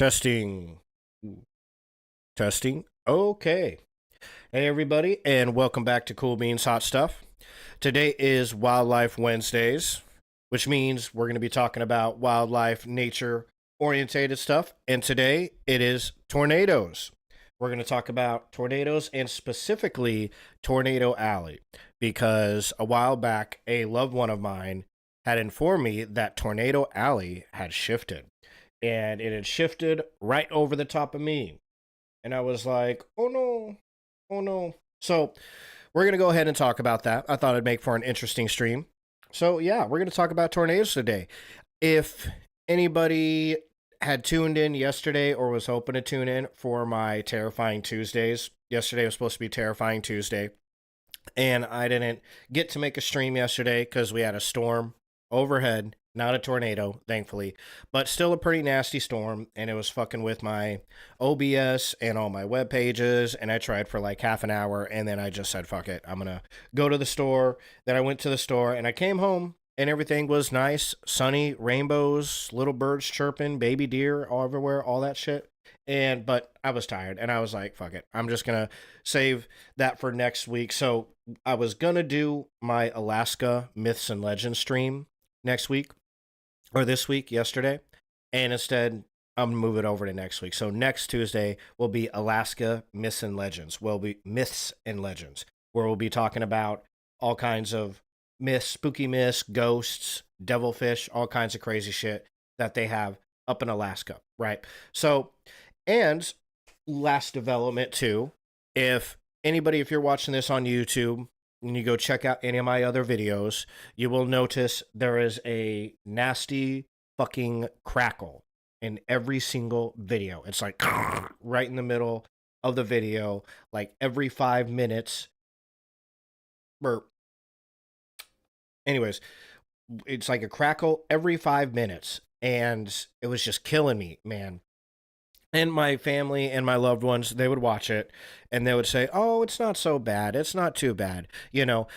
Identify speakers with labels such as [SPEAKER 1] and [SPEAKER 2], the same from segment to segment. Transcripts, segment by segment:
[SPEAKER 1] Testing. Testing. Okay. Hey, everybody, and welcome back to Cool Beans Hot Stuff. Today is Wildlife Wednesdays, which means we're going to be talking about wildlife, nature orientated stuff. And today it is tornadoes. We're going to talk about tornadoes and specifically Tornado Alley because a while back, a loved one of mine had informed me that Tornado Alley had shifted and it had shifted right over the top of me. And I was like, oh no, oh no. So we're going to go ahead and talk about that. I thought it'd make for an interesting stream. So yeah, we're going to talk about tornadoes today. If anybody had tuned in yesterday or was hoping to tune in for my Terrifying Tuesdays, yesterday was supposed to be Terrifying Tuesday. And I didn't get to make a stream yesterday because we had a storm overhead. Not a tornado, thankfully, but still a pretty nasty storm. And it was fucking with my OBS and all my web pages. And I tried for like half an hour. And then I just said, fuck it. I'm going to go to the store. Then I went to the store and I came home and everything was nice, sunny, rainbows, little birds chirping, baby deer all everywhere, all that shit. But I was tired and I was like, fuck it. I'm just going to save that for next week. So I was going to do my Alaska Myths and Legends stream next week or this week, yesterday. And instead, I'm going to move it over to next week. So next Tuesday will be Alaska Myths and Legends. Will be Myths and Legends, where we'll be talking about all kinds of myths, spooky myths, ghosts, devilfish, all kinds of crazy shit that they have up in Alaska, right? So, and last development too, if you're watching this on YouTube, and you go check out any of my other videos, you will notice there is a nasty fucking crackle in every single video. It's like right in the middle of the video, like every 5 minutes. Burp. Anyways, it's like a crackle every 5 minutes. And it was just killing me, man. And my family and my loved ones, they would watch it and they would say, oh, it's not so bad. It's not too bad,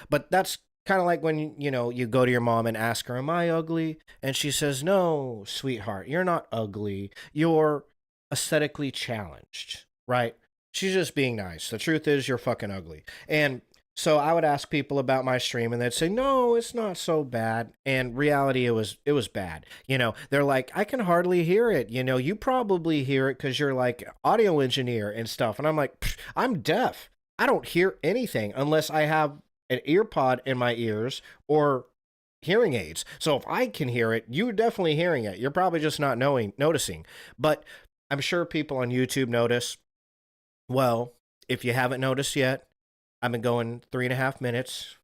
[SPEAKER 1] But that's Kind of like when you go to your mom and ask her, "Am I ugly?" And she says, "No, sweetheart, you're not ugly. You're aesthetically challenged." Right? She's just being nice. The truth is, you're fucking ugly. And so I would ask people about my stream, and they'd say, "No, it's not so bad." And reality, it was bad. They're like, "I can hardly hear it." You probably hear it because you're like audio engineer and stuff. And I'm like, I'm deaf. I don't hear anything unless I have an ear pod in my ears or hearing aids. So if I can hear it, you're definitely hearing it. You're probably just not noticing. But I'm sure people on YouTube notice. Well, if you haven't noticed yet, I've been going 3.5 minutes.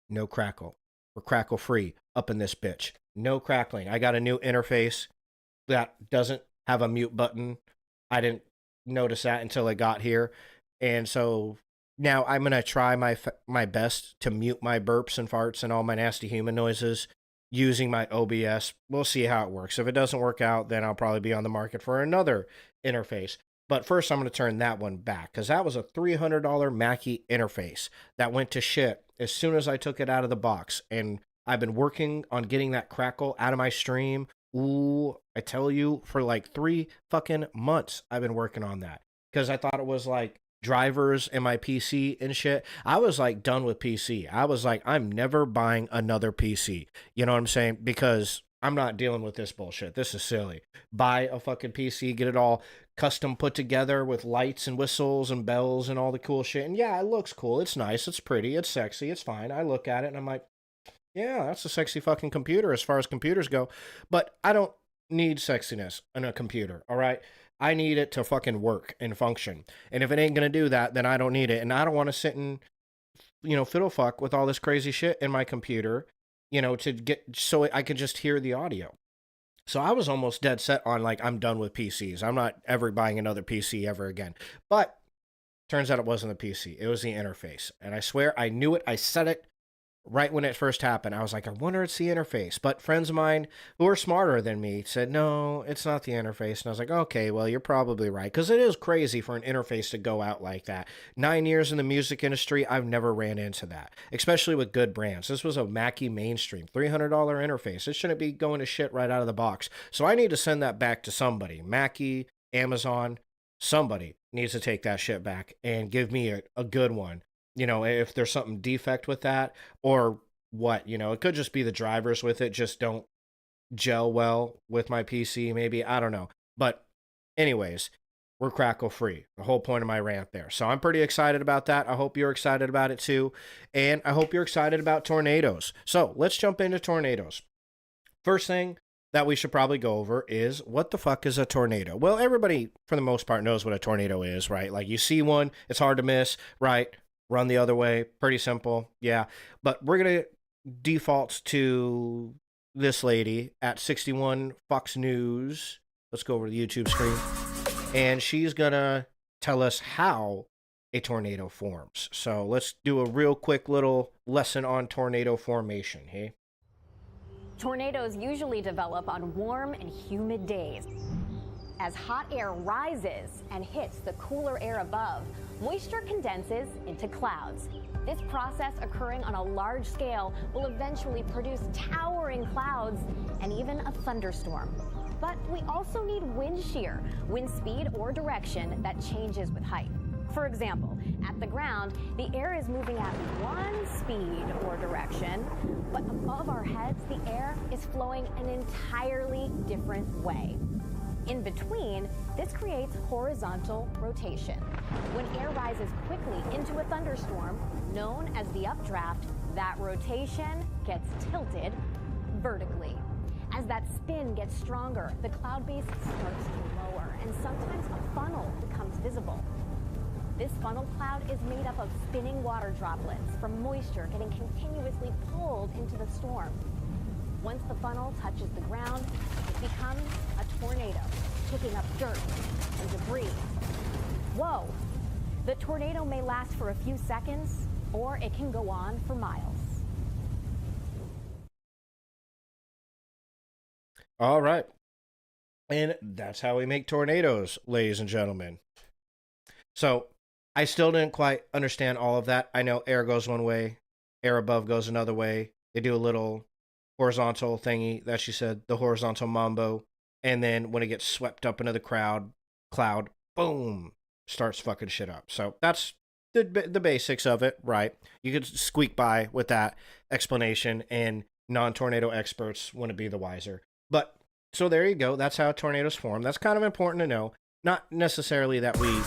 [SPEAKER 1] No crackle. We're crackle free up in this bitch. No crackling. I got a new interface that doesn't have a mute button. I didn't notice that until I got here. And so now I'm going to try my best to mute my burps and farts and all my nasty human noises using my OBS. We'll see how it works. If it doesn't work out, then I'll probably be on the market for another interface. But first, I'm going to turn that one back because that was a $300 Mackie interface that went to shit as soon as I took it out of the box. And I've been working on getting that crackle out of my stream. Ooh, I tell you, for like 3 fucking months, I've been working on that because I thought it was like drivers in my PC and shit. I was like done with PC. I was like, I'm never buying another PC. You know what I'm saying? Because I'm not dealing with this bullshit. This is silly. Buy a fucking PC, get it all custom put together with lights and whistles and bells and all the cool shit. And yeah, it looks cool. It's nice. It's pretty. It's sexy. It's fine. I look at it and I'm like, yeah, that's a sexy fucking computer as far as computers go. But I don't need sexiness in a computer, all right? I need it to fucking work and function. And if it ain't gonna do that, then I don't need it. And I don't want to sit and, fiddle fuck with all this crazy shit in my computer, to get so I can just hear the audio. So I was almost dead set on like, I'm done with PCs. I'm not ever buying another PC ever again. But turns out it wasn't the PC. It was the interface. And I swear I knew it. I said it right when it first happened. I was like, I wonder it's the interface. But friends of mine who are smarter than me said, no, it's not the interface. And I was like, okay, well, you're probably right. Because it is crazy for an interface to go out like that. 9 years in the music industry, I've never ran into that, especially with good brands. This was a Mackie mainstream, $300 interface. It shouldn't be going to shit right out of the box. So I need to send that back to somebody. Mackie, Amazon, somebody needs to take that shit back and give me a good one. If there's something defect with that or what, it could just be the drivers with it just don't gel well with my PC, maybe. I don't know. But anyways, we're crackle free. The whole point of my rant there. So I'm pretty excited about that. I hope you're excited about it too. And I hope you're excited about tornadoes. So let's jump into tornadoes. First thing that we should probably go over is, what the fuck is a tornado? Well, everybody for the most part knows what a tornado is, right? Like, you see one, it's hard to miss, right? Run the other way. Pretty simple. Yeah. But we're going to default to this lady at 61 Fox News. Let's go over to the YouTube screen. And she's going to tell us how a tornado forms. So let's do a real quick little lesson on tornado formation. Hey?
[SPEAKER 2] Tornadoes usually develop on warm and humid days. As hot air rises and hits the cooler air above, moisture condenses into clouds. This process, occurring on a large scale, will eventually produce towering clouds and even a thunderstorm. But we also need wind shear, wind speed or direction that changes with height. For example, at the ground, the air is moving at one speed or direction, but above our heads, the air is flowing an entirely different way. In between, this creates horizontal rotation. When air rises quickly into a thunderstorm, known as the updraft, that rotation gets tilted vertically. As that spin gets stronger, the cloud base starts to lower, and sometimes a funnel becomes visible. This funnel cloud is made up of spinning water droplets from moisture getting continuously pulled into the storm. Once the funnel touches the ground, it becomes a tornado, kicking up dirt and debris. Whoa! The tornado may last for a few seconds, or it can go on for miles.
[SPEAKER 1] All right. And that's how we make tornadoes, ladies and gentlemen. So I still didn't quite understand all of that. I know air goes one way air above goes another way. They do a little horizontal thingy that she said, the horizontal mambo. And then when it gets swept up into the cloud, boom, starts fucking shit up. So that's the basics of it, right? You could squeak by with that explanation, and non-tornado experts wouldn't be the wiser. But so there you go. That's how tornadoes form. That's kind of important to know. Not necessarily that we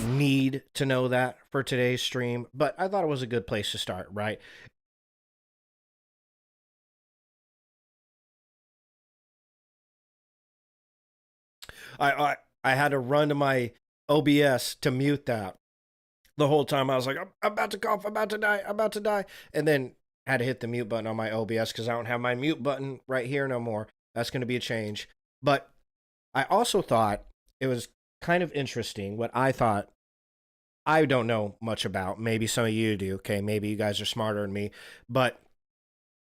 [SPEAKER 1] need to know that for today's stream, but I thought it was a good place to start, right? I had to run to my OBS to mute that. The whole time I was like, I'm about to cough, I'm about to die, I'm about to die. And then had to hit the mute button on my OBS because I don't have my mute button right here no more. That's going to be a change. But I also thought it was kind of interesting what I thought I don't know much about. Maybe some of you do. Okay, maybe you guys are smarter than me. But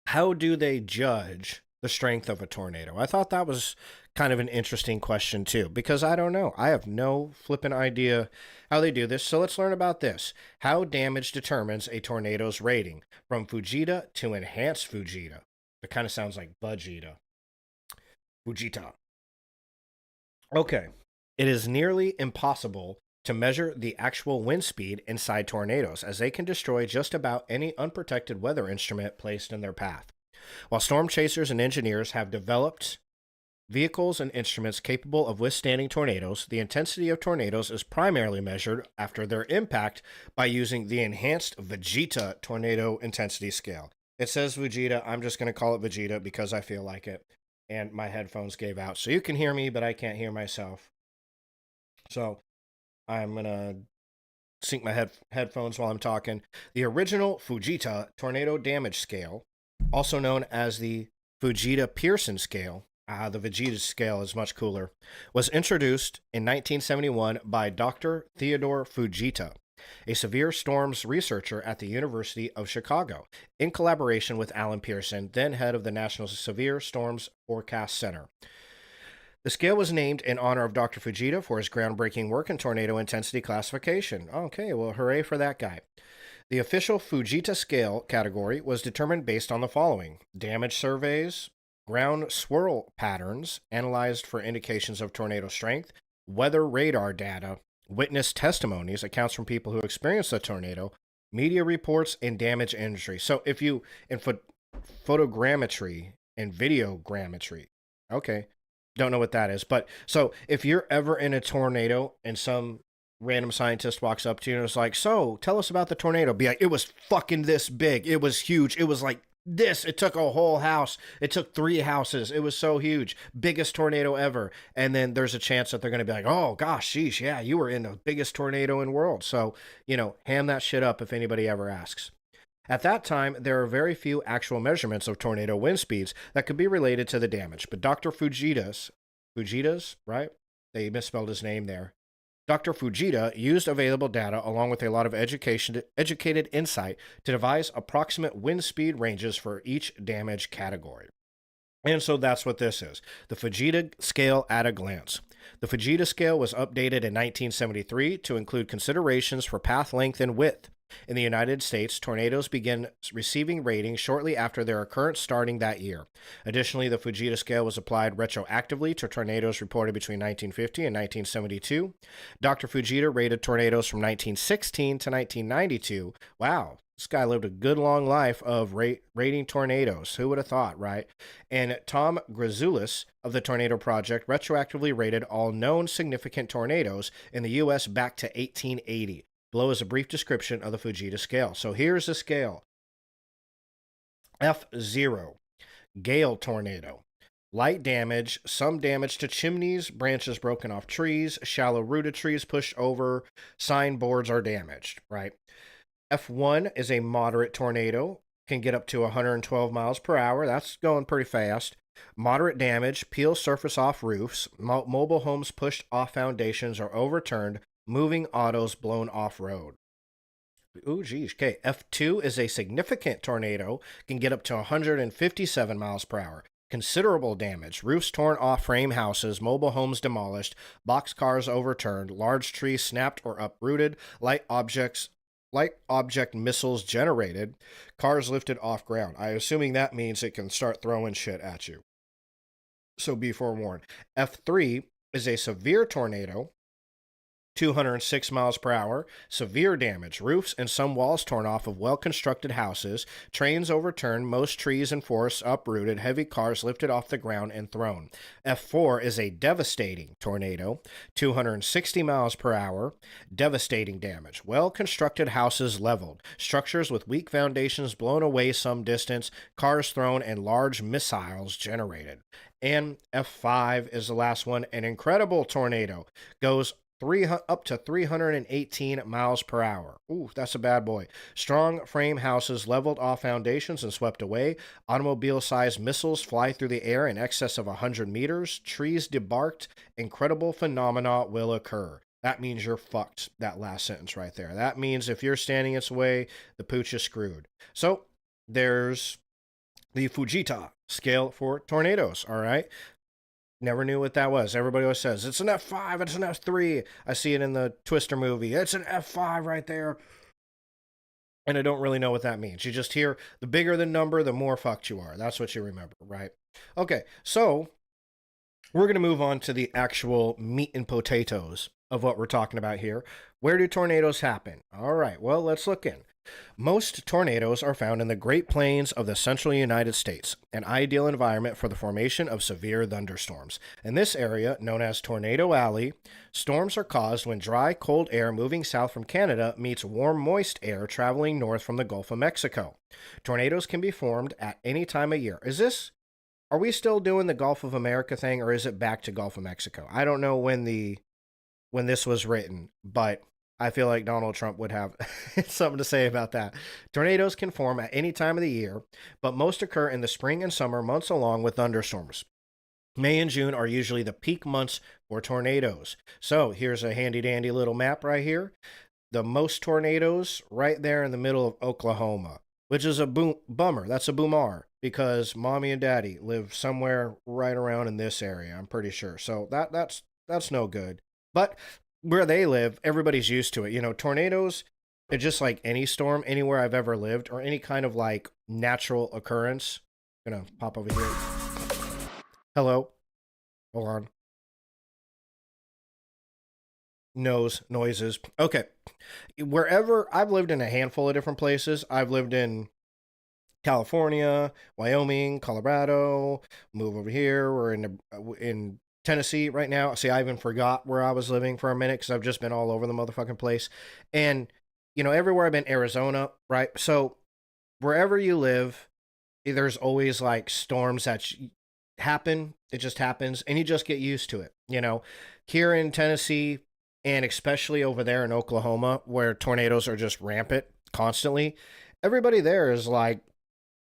[SPEAKER 1] how do they judge the strength of a tornado? I thought that was kind of an interesting question too, because I don't know. I have no flipping idea how they do this. So let's learn about this. How damage determines a tornado's rating from Fujita to enhanced Fujita. It kind of sounds like Vegeta. Fujita. Okay. It is nearly impossible to measure the actual wind speed inside tornadoes, as they can destroy just about any unprotected weather instrument placed in their path. While storm chasers and engineers have developed vehicles and instruments capable of withstanding tornadoes, the intensity of tornadoes is primarily measured after their impact by using the enhanced Vegeta tornado intensity scale. It says Vegeta. I'm just going to call it Vegeta because I feel like it. And my headphones gave out. So you can hear me, but I can't hear myself. So I'm going to sync my headphones while I'm talking. The original Fujita tornado damage scale, also known as the Fujita-Pearson scale, the Vegeta scale is much cooler, was introduced in 1971 by Dr. Theodore Fujita, a severe storms researcher at the University of Chicago, in collaboration with Alan Pearson, then head of the National Severe Storms Forecast Center. The scale was named in honor of Dr. Fujita for his groundbreaking work in tornado intensity classification. Okay, well, hooray for that guy. The official Fujita scale category was determined based on the following: damage surveys, ground swirl patterns analyzed for indications of tornado strength, weather radar data, witness testimonies, accounts from people who experienced the tornado, media reports, and damage injury. So if you, in photogrammetry and videogrammetry, okay, don't know what that is, but so if you're ever in a tornado and some random scientist walks up to you and is like, so tell us about the tornado, be like, it was fucking this big, it was huge, it was like this, it took a whole house, it took 3 houses, it was so huge, biggest tornado ever. And then there's a chance that they're going to be like, oh gosh, sheesh, yeah, you were in the biggest tornado in the world. So, you know, ham that shit up if anybody ever asks. At that time, there are very few actual measurements of tornado wind speeds that could be related to the damage, but Dr. Fujita's, right? They misspelled his name there. Dr. Fujita used available data along with a lot of educated insight to devise approximate wind speed ranges for each damage category. And so that's what this is. The Fujita scale at a glance. The Fujita scale was updated in 1973 to include considerations for path length and width. In the United States, tornadoes began receiving ratings shortly after their occurrence starting that year. Additionally, the Fujita scale was applied retroactively to tornadoes reported between 1950 and 1972. Dr. Fujita rated tornadoes from 1916 to 1992. Wow, this guy lived a good long life of rating tornadoes. Who would have thought, right? And Tom Grzoulis of the Tornado Project retroactively rated all known significant tornadoes in the U.S. back to 1880. Below is a brief description of the Fujita scale. So here's the scale. F0, gale tornado. Light damage, some damage to chimneys, branches broken off trees, shallow rooted trees pushed over, signboards are damaged, right? F1 is a moderate tornado, can get up to 112 miles per hour. That's going pretty fast. Moderate damage, peel surface off roofs, mobile homes pushed off foundations or overturned, moving autos blown off-road. Ooh, geez. Okay, F2 is a significant tornado, can get up to 157 miles per hour. Considerable damage, roofs torn off frame houses, mobile homes demolished, boxcars overturned, large trees snapped or uprooted, light objects light object missiles generated, cars lifted off ground. I'm assuming that means it can start throwing shit at you. So be forewarned. F3 is a severe tornado, 206 miles per hour, severe damage, roofs and some walls torn off of well-constructed houses, trains overturned, most trees and forests uprooted, heavy cars lifted off the ground and thrown. F4 is a devastating tornado, 260 miles per hour, devastating damage, well-constructed houses leveled, structures with weak foundations blown away some distance, cars thrown, and large missiles generated. And F5 is the last one, an incredible tornado, goes up to 318 miles per hour. Ooh, that's a bad boy. Strong frame houses leveled off foundations and swept away. Automobile-sized missiles fly through the air in excess of 100 meters. Trees debarked. Incredible phenomena will occur. That means you're fucked, that last sentence right there. That means if you're standing its way, the pooch is screwed. So there's the Fujita scale for tornadoes, all right? Never knew what that was. Everybody always says, it's an F5, it's an F3. I see it in the Twister movie. It's an F5 right there. And I don't really know what that means. You just hear the bigger the number, the more fucked you are. That's what you remember, right? Okay, so we're going to move on to the actual meat and potatoes of what we're talking about here. Where do tornadoes happen? All right, well, let's look in. Most tornadoes are found in the Great Plains of the central United States, an ideal environment for the formation of severe thunderstorms. In this area, known as Tornado Alley, storms are caused when dry, cold air moving south from Canada meets warm, moist air traveling north from the Gulf of Mexico. Tornadoes can be formed at any time of year. Are we still doing the Gulf of America thing, or is it back to Gulf of Mexico? I don't know when this was written, but I feel like Donald Trump would have something to say about that. Tornadoes can form at any time of the year, but most occur in the spring and summer months along with thunderstorms. May and June are usually the peak months for tornadoes. So here's a handy dandy little map right here. The most tornadoes right there in the middle of Oklahoma, which is a bummer. That's a boomer because mommy and daddy live somewhere right around in this area, I'm pretty sure. So that's no good. But where they live, everybody's used to it. You know, tornadoes are just like any storm anywhere I've ever lived or any kind of like natural occurrence. I'm gonna pop over here. Hello. Hold on. Noises. Okay. Wherever I've lived in a handful of different places. I've lived in California, Wyoming, Colorado, move over here. We're in Tennessee right now. See, I even forgot where I was living for a minute because I've just been all over the motherfucking place. And, you know, everywhere I've been, Arizona, right? So wherever you live, there's always like storms that happen. It just happens and you just get used to it. You know, here in Tennessee and especially over there in Oklahoma where tornadoes are just rampant constantly, everybody there is like,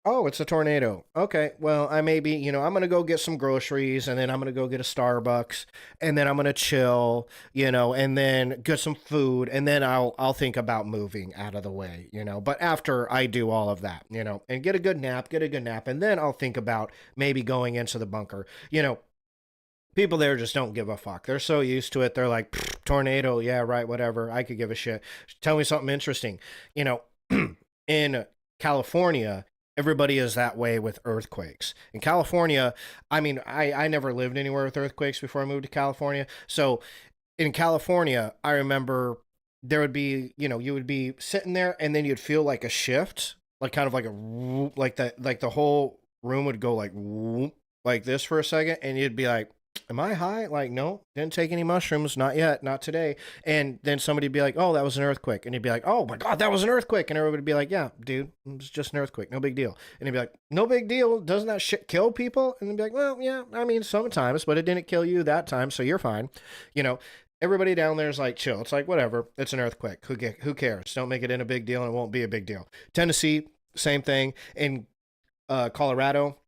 [SPEAKER 1] oh, it's a tornado. Okay, well, I'm going to go get some groceries and then I'm going to go get a Starbucks and then I'm going to chill, you know, and then get some food and then I'll think about moving out of the way, you know. But after I do all of that, you know, and get a good nap and then I'll think about maybe going into the bunker. You know, people there just don't give a fuck. They're so used to it. They're like, tornado, yeah, right, whatever. I could give a shit. Tell me something interesting. You know, in California, everybody is that way with earthquakes. In California, I mean, I never lived anywhere with earthquakes before I moved to California. So in California, I remember there would be, you know, you would be sitting there and then you'd feel like a shift, like kind of like like the whole room would go like this for a second. And you'd be like, am I high? Like, no, didn't take any mushrooms. Not yet. Not today. And then somebody'd be like, oh, that was an earthquake. And he'd be like, oh my God, that was an earthquake. And everybody would be like, yeah, dude, it was just an earthquake. No big deal. And he'd be like, no big deal. Doesn't that shit kill people? And they'd be like, well, yeah, I mean, sometimes, but it didn't kill you that time. So you're fine. You know, everybody down there is like, chill. It's like, whatever. It's an earthquake. Who cares? Don't make it in a big deal and it won't be a big deal. Tennessee, same thing. In Colorado,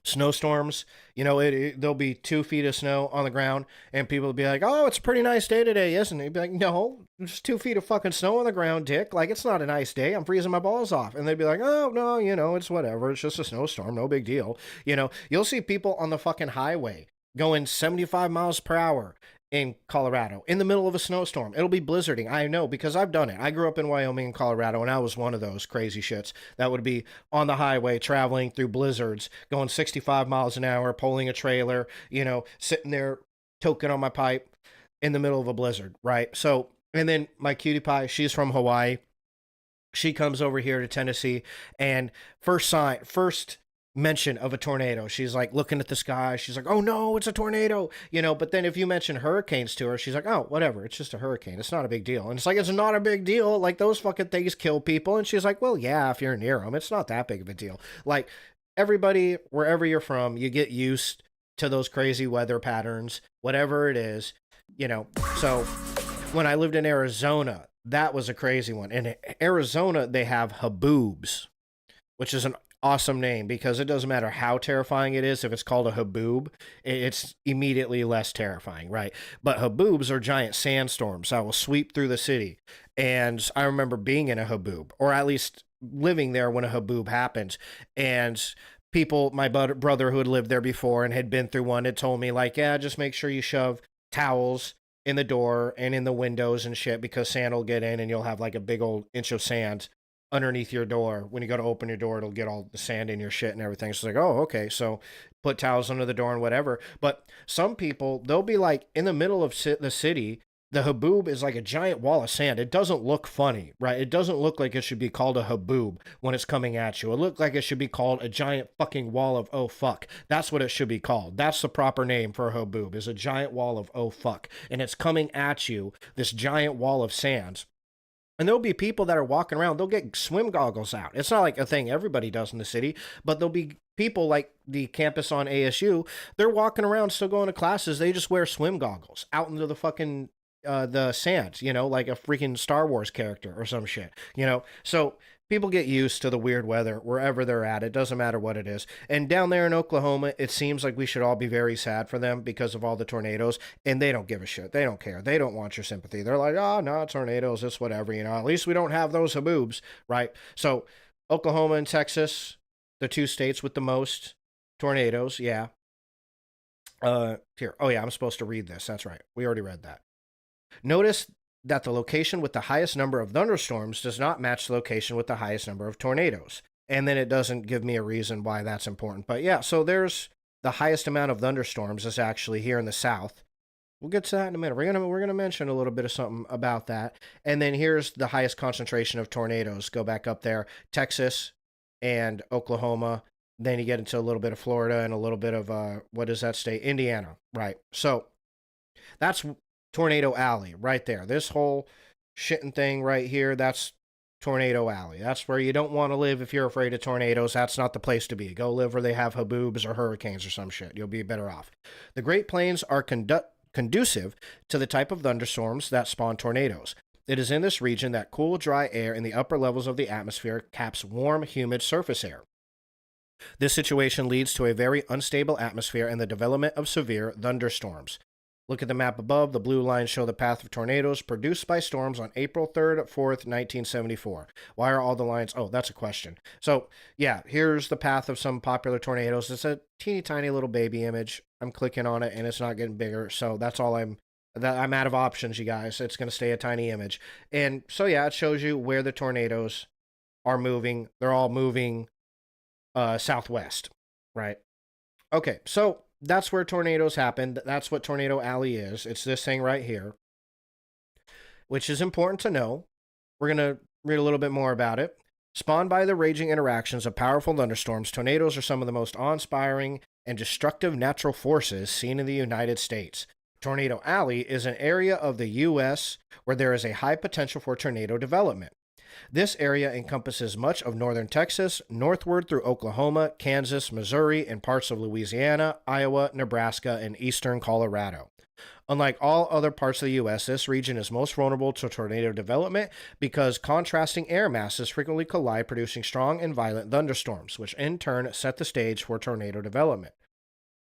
[SPEAKER 1] snowstorms, you know, there'll be 2 feet of snow on the ground and people will be like, oh, it's a pretty nice day today, isn't it? You'd be like, no, there's 2 feet of fucking snow on the ground, dick. Like, it's not a nice day. I'm freezing my balls off. And they'd be like, oh, no, you know, it's whatever. It's just a snowstorm. No big deal. You know, you'll see people on the fucking highway going 75 miles per hour in Colorado in the middle of a snowstorm. It'll be blizzarding. I know because I've done it. I grew up in Wyoming and Colorado, and I was one of those crazy shits that would be on the highway traveling through blizzards, going 65 miles an hour, pulling a trailer, sitting there toking on my pipe in the middle of a blizzard, right? So, and then my cutie pie, she's from Hawaii. She comes over here to Tennessee, and first mention of a tornado, she's like looking at the sky, she's like, oh no, it's a tornado, but then if you mention hurricanes to her, she's like, oh, whatever, it's just a hurricane, it's not a big deal. And it's like, it's not a big deal, like those fucking things kill people. And she's like, well, yeah, if you're near them, it's not that big of a deal. Like, everybody, wherever you're from, you get used to those crazy weather patterns, whatever it is, so when I lived in Arizona, that was a crazy one. In Arizona, they have haboobs, which is an awesome name because it doesn't matter how terrifying it is. If it's called a haboob, it's immediately less terrifying, right? But haboobs are giant sandstorms that will sweep through the city. And I remember being in a haboob, or at least living there when a haboob happened. And people, my brother who had lived there before and had been through one, had told me, like, yeah, just make sure you shove towels in the door and in the windows and shit, because sand will get in and you'll have like a big old inch of sand underneath your door. When you go to open your door, it'll get all the sand in your shit and everything. So it's like, oh, okay. So put towels under the door and whatever. But some people, they'll be like in the middle of the city. The haboob is like a giant wall of sand. It doesn't look funny, right? It doesn't look like it should be called a haboob when it's coming at you. It looks like it should be called a giant fucking wall of oh fuck. That's what it should be called. That's the proper name for a haboob, is a giant wall of oh fuck. And it's coming at you, this giant wall of sand. And there'll be people that are walking around, they'll get swim goggles out. It's not like a thing everybody does in the city, but there'll be people like the campus on ASU, they're walking around still going to classes, they just wear swim goggles out into the fucking the sand, like a freaking Star Wars character or some shit, so people get used to the weird weather wherever they're at. It doesn't matter what it is. And down there in Oklahoma, it seems like we should all be very sad for them because of all the tornadoes, and they don't give a shit. They don't care. They don't want your sympathy. They're like, oh no, tornadoes, it's whatever, at least we don't have those haboobs, right? So Oklahoma and Texas, the two states with the most tornadoes. Yeah. Here. Oh yeah, I'm supposed to read this. That's right. We already read that. Notice that the location with the highest number of thunderstorms does not match the location with the highest number of tornadoes. And then it doesn't give me a reason why that's important. But yeah, so there's the highest amount of thunderstorms is actually here in the south. We'll get to that in a minute. We're gonna mention a little bit of something about that. And then here's the highest concentration of tornadoes. Go back up there, Texas and Oklahoma. Then you get into a little bit of Florida and a little bit of what is that state? Indiana, right? So that's Tornado Alley right there. This whole shitting thing right here, that's Tornado Alley. That's where you don't want to live if you're afraid of tornadoes. That's not the place to be. Go live where they have haboobs or hurricanes or some shit. You'll be better off. The Great Plains are conducive to the type of thunderstorms that spawn tornadoes. It is in this region that cool, dry air in the upper levels of the atmosphere caps warm, humid surface air. This situation leads to a very unstable atmosphere and the development of severe thunderstorms. Look at the map above. The blue lines show the path of tornadoes produced by storms on April 3rd, 4th, 1974. Why are all the lines? Oh, that's a question. So, yeah, here's the path of some popular tornadoes. It's a teeny tiny little baby image. I'm clicking on it and it's not getting bigger. So that's all I'm out of options, you guys. It's going to stay a tiny image. And so, yeah, it shows you where the tornadoes are moving. They're all moving southwest, right? Okay, so that's where tornadoes happen. That's what Tornado Alley is. It's this thing right here, which is important to know. We're going to read a little bit more about it. Spawned by the raging interactions of powerful thunderstorms, tornadoes are some of the most awe-inspiring and destructive natural forces seen in the United States. Tornado Alley is an area of the U.S. where there is a high potential for tornado development. This area encompasses much of northern Texas, northward through Oklahoma, Kansas, Missouri, and parts of Louisiana, Iowa, Nebraska, and eastern Colorado. Unlike all other parts of the U.S., this region is most vulnerable to tornado development because contrasting air masses frequently collide, producing strong and violent thunderstorms, which in turn set the stage for tornado development.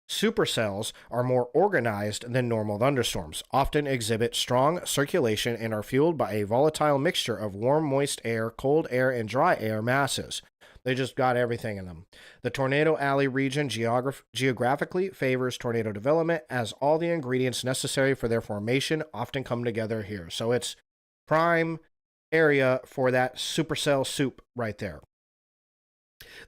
[SPEAKER 1] Supercells are more organized than normal thunderstorms, often exhibit strong circulation, and are fueled by a volatile mixture of warm, moist air, cold air, and dry air masses. They just got everything in them. The Tornado Alley region geographically favors tornado development, as all the ingredients necessary for their formation often come together here. So it's prime area for that supercell soup right there.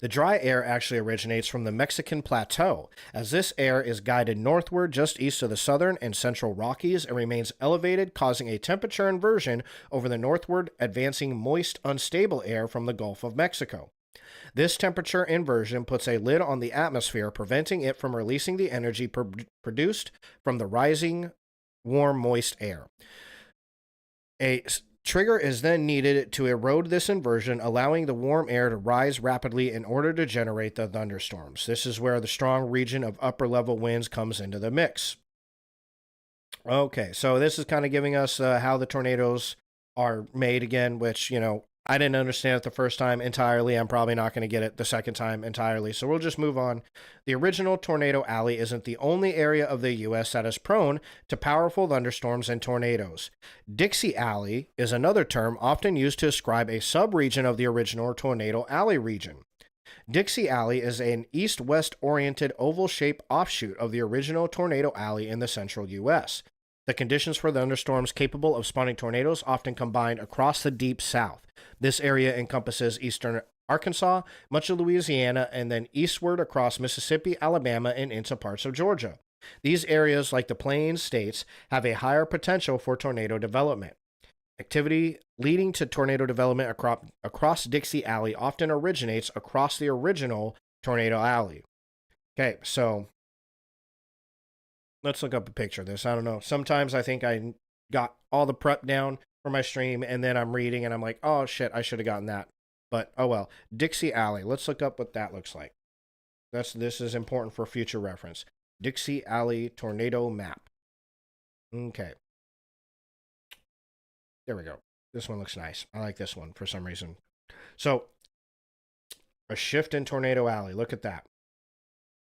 [SPEAKER 1] The dry air actually originates from the Mexican Plateau, as this air is guided northward just east of the southern and central Rockies and remains elevated, causing a temperature inversion over the northward advancing moist, unstable air from the Gulf of Mexico. This temperature inversion puts a lid on the atmosphere, preventing it from releasing the energy produced from the rising, warm, moist air. A trigger is then needed to erode this inversion, allowing the warm air to rise rapidly in order to generate the thunderstorms. This is where the strong region of upper level winds comes into the mix. Okay, so this is kind of giving us how the tornadoes are made again, which, I didn't understand it the first time entirely. I'm probably not going to get it the second time entirely. So we'll just move on. The original Tornado Alley isn't the only area of the U.S. that is prone to powerful thunderstorms and tornadoes. Dixie Alley is another term often used to describe a subregion of the original Tornado Alley region. Dixie Alley is an east-west oriented oval-shaped offshoot of the original Tornado Alley in the central U.S. The conditions for thunderstorms capable of spawning tornadoes often combine across the deep south. This area encompasses eastern Arkansas, much of Louisiana, and then eastward across Mississippi, Alabama, and into parts of Georgia. These areas, like the Plains states, have a higher potential for tornado development. Activity leading to tornado development across Dixie Alley often originates across the original Tornado Alley. Okay, so let's look up a picture of this. I don't know. Sometimes I think I got all the prep down for my stream, and then I'm reading, and I'm like, oh, shit, I should have gotten that. But, oh well. Dixie Alley. Let's look up what that looks like. This is important for future reference. Dixie Alley tornado map. Okay. There we go. This one looks nice. I like this one for some reason. So, a shift in Tornado Alley. Look at that.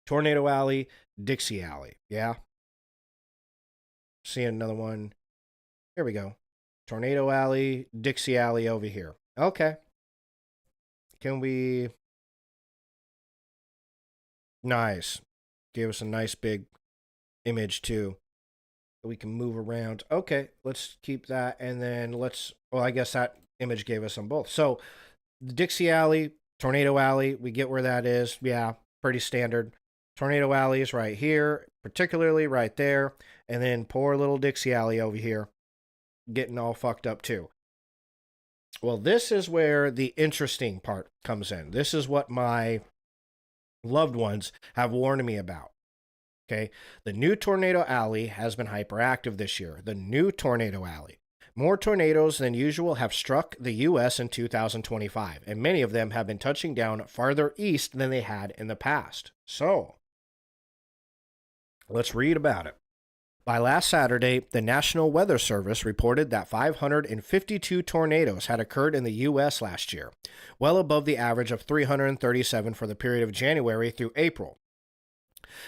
[SPEAKER 1] Tornado Alley, Dixie Alley. Yeah. See another one. Here we go. Tornado Alley, Dixie Alley over here. Okay. Can we... Nice. Gave us a nice big image too. We can move around. Okay, let's keep that. And then well, I guess that image gave us them both. So, the Dixie Alley, Tornado Alley, we get where that is. Yeah, pretty standard. Tornado Alley is right here, particularly right there. And then poor little Dixie Alley over here, getting all fucked up too. Well, this is where the interesting part comes in. This is what my loved ones have warned me about. Okay, the new Tornado Alley has been hyperactive this year. The new Tornado Alley. More tornadoes than usual have struck the U.S. in 2025, and many of them have been touching down farther east than they had in the past. So, let's read about it. By last Saturday, the National Weather Service reported that 552 tornadoes had occurred in the U.S. last year, well above the average of 337 for the period of January through April.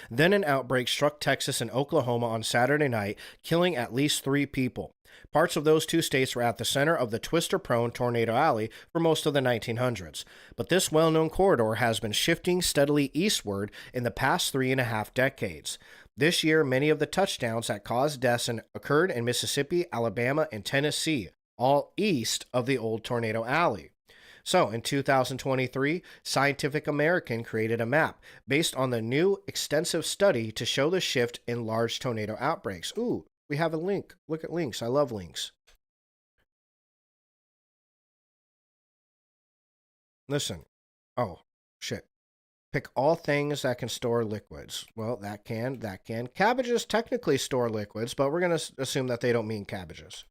[SPEAKER 1] Then an outbreak struck Texas and Oklahoma on Saturday night, killing at least 3 people. Parts of those 2 states were at the center of the twister-prone Tornado Alley for most of the 1900s, but this well-known corridor has been shifting steadily eastward in the past 3.5 decades. This year, many of the touchdowns that caused deaths occurred in Mississippi, Alabama, and Tennessee, all east of the old Tornado Alley. So, in 2023, Scientific American created a map based on the new extensive study to show the shift in large tornado outbreaks. Ooh, we have a link. Look at links. I love links. Listen. Oh, shit. Pick all things that can store liquids. Well, that can. Cabbages technically store liquids, but we're going to assume that they don't mean cabbages.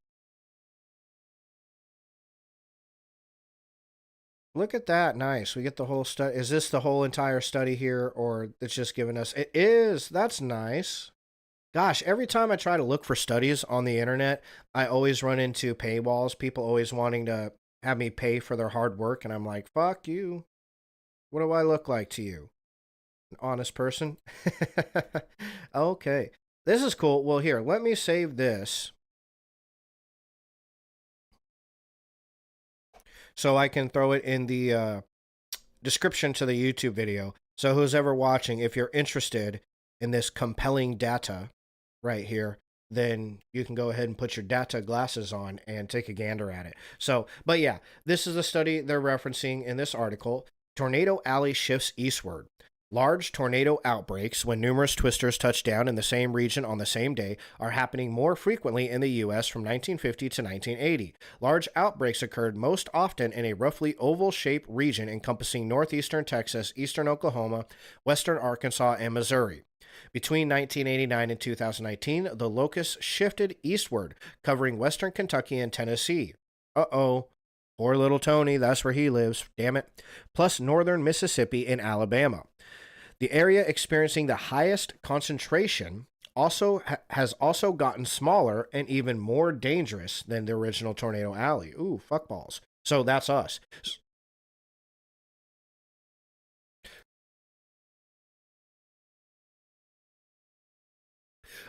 [SPEAKER 1] Look at that. Nice. We get the whole study. Is this the whole entire study here, or it's just giving us... It is. That's nice. Gosh, every time I try to look for studies on the internet, I always run into paywalls. People always wanting to have me pay for their hard work, and I'm like, fuck you. What do I look like to you? An honest person? Okay. This is cool. Well, here, let me save this so I can throw it in the description to the YouTube video. So who's ever watching, if you're interested in this compelling data right here, then you can go ahead and put your data glasses on and take a gander at it. So, but yeah, this is a study they're referencing in this article. Tornado Alley shifts eastward. Large tornado outbreaks, when numerous twisters touch down in the same region on the same day, are happening more frequently in the U.S. from 1950 to 1980. Large outbreaks occurred most often in a roughly oval-shaped region encompassing northeastern Texas, eastern Oklahoma, western Arkansas, and Missouri. Between 1989 and 2019, the locus shifted eastward, covering western Kentucky and Tennessee. Uh-oh. Poor little Tony, that's where he lives, damn it. Plus northern Mississippi and Alabama. The area experiencing the highest concentration has also gotten smaller and even more dangerous than the original Tornado Alley. Ooh, fuckballs. So that's us.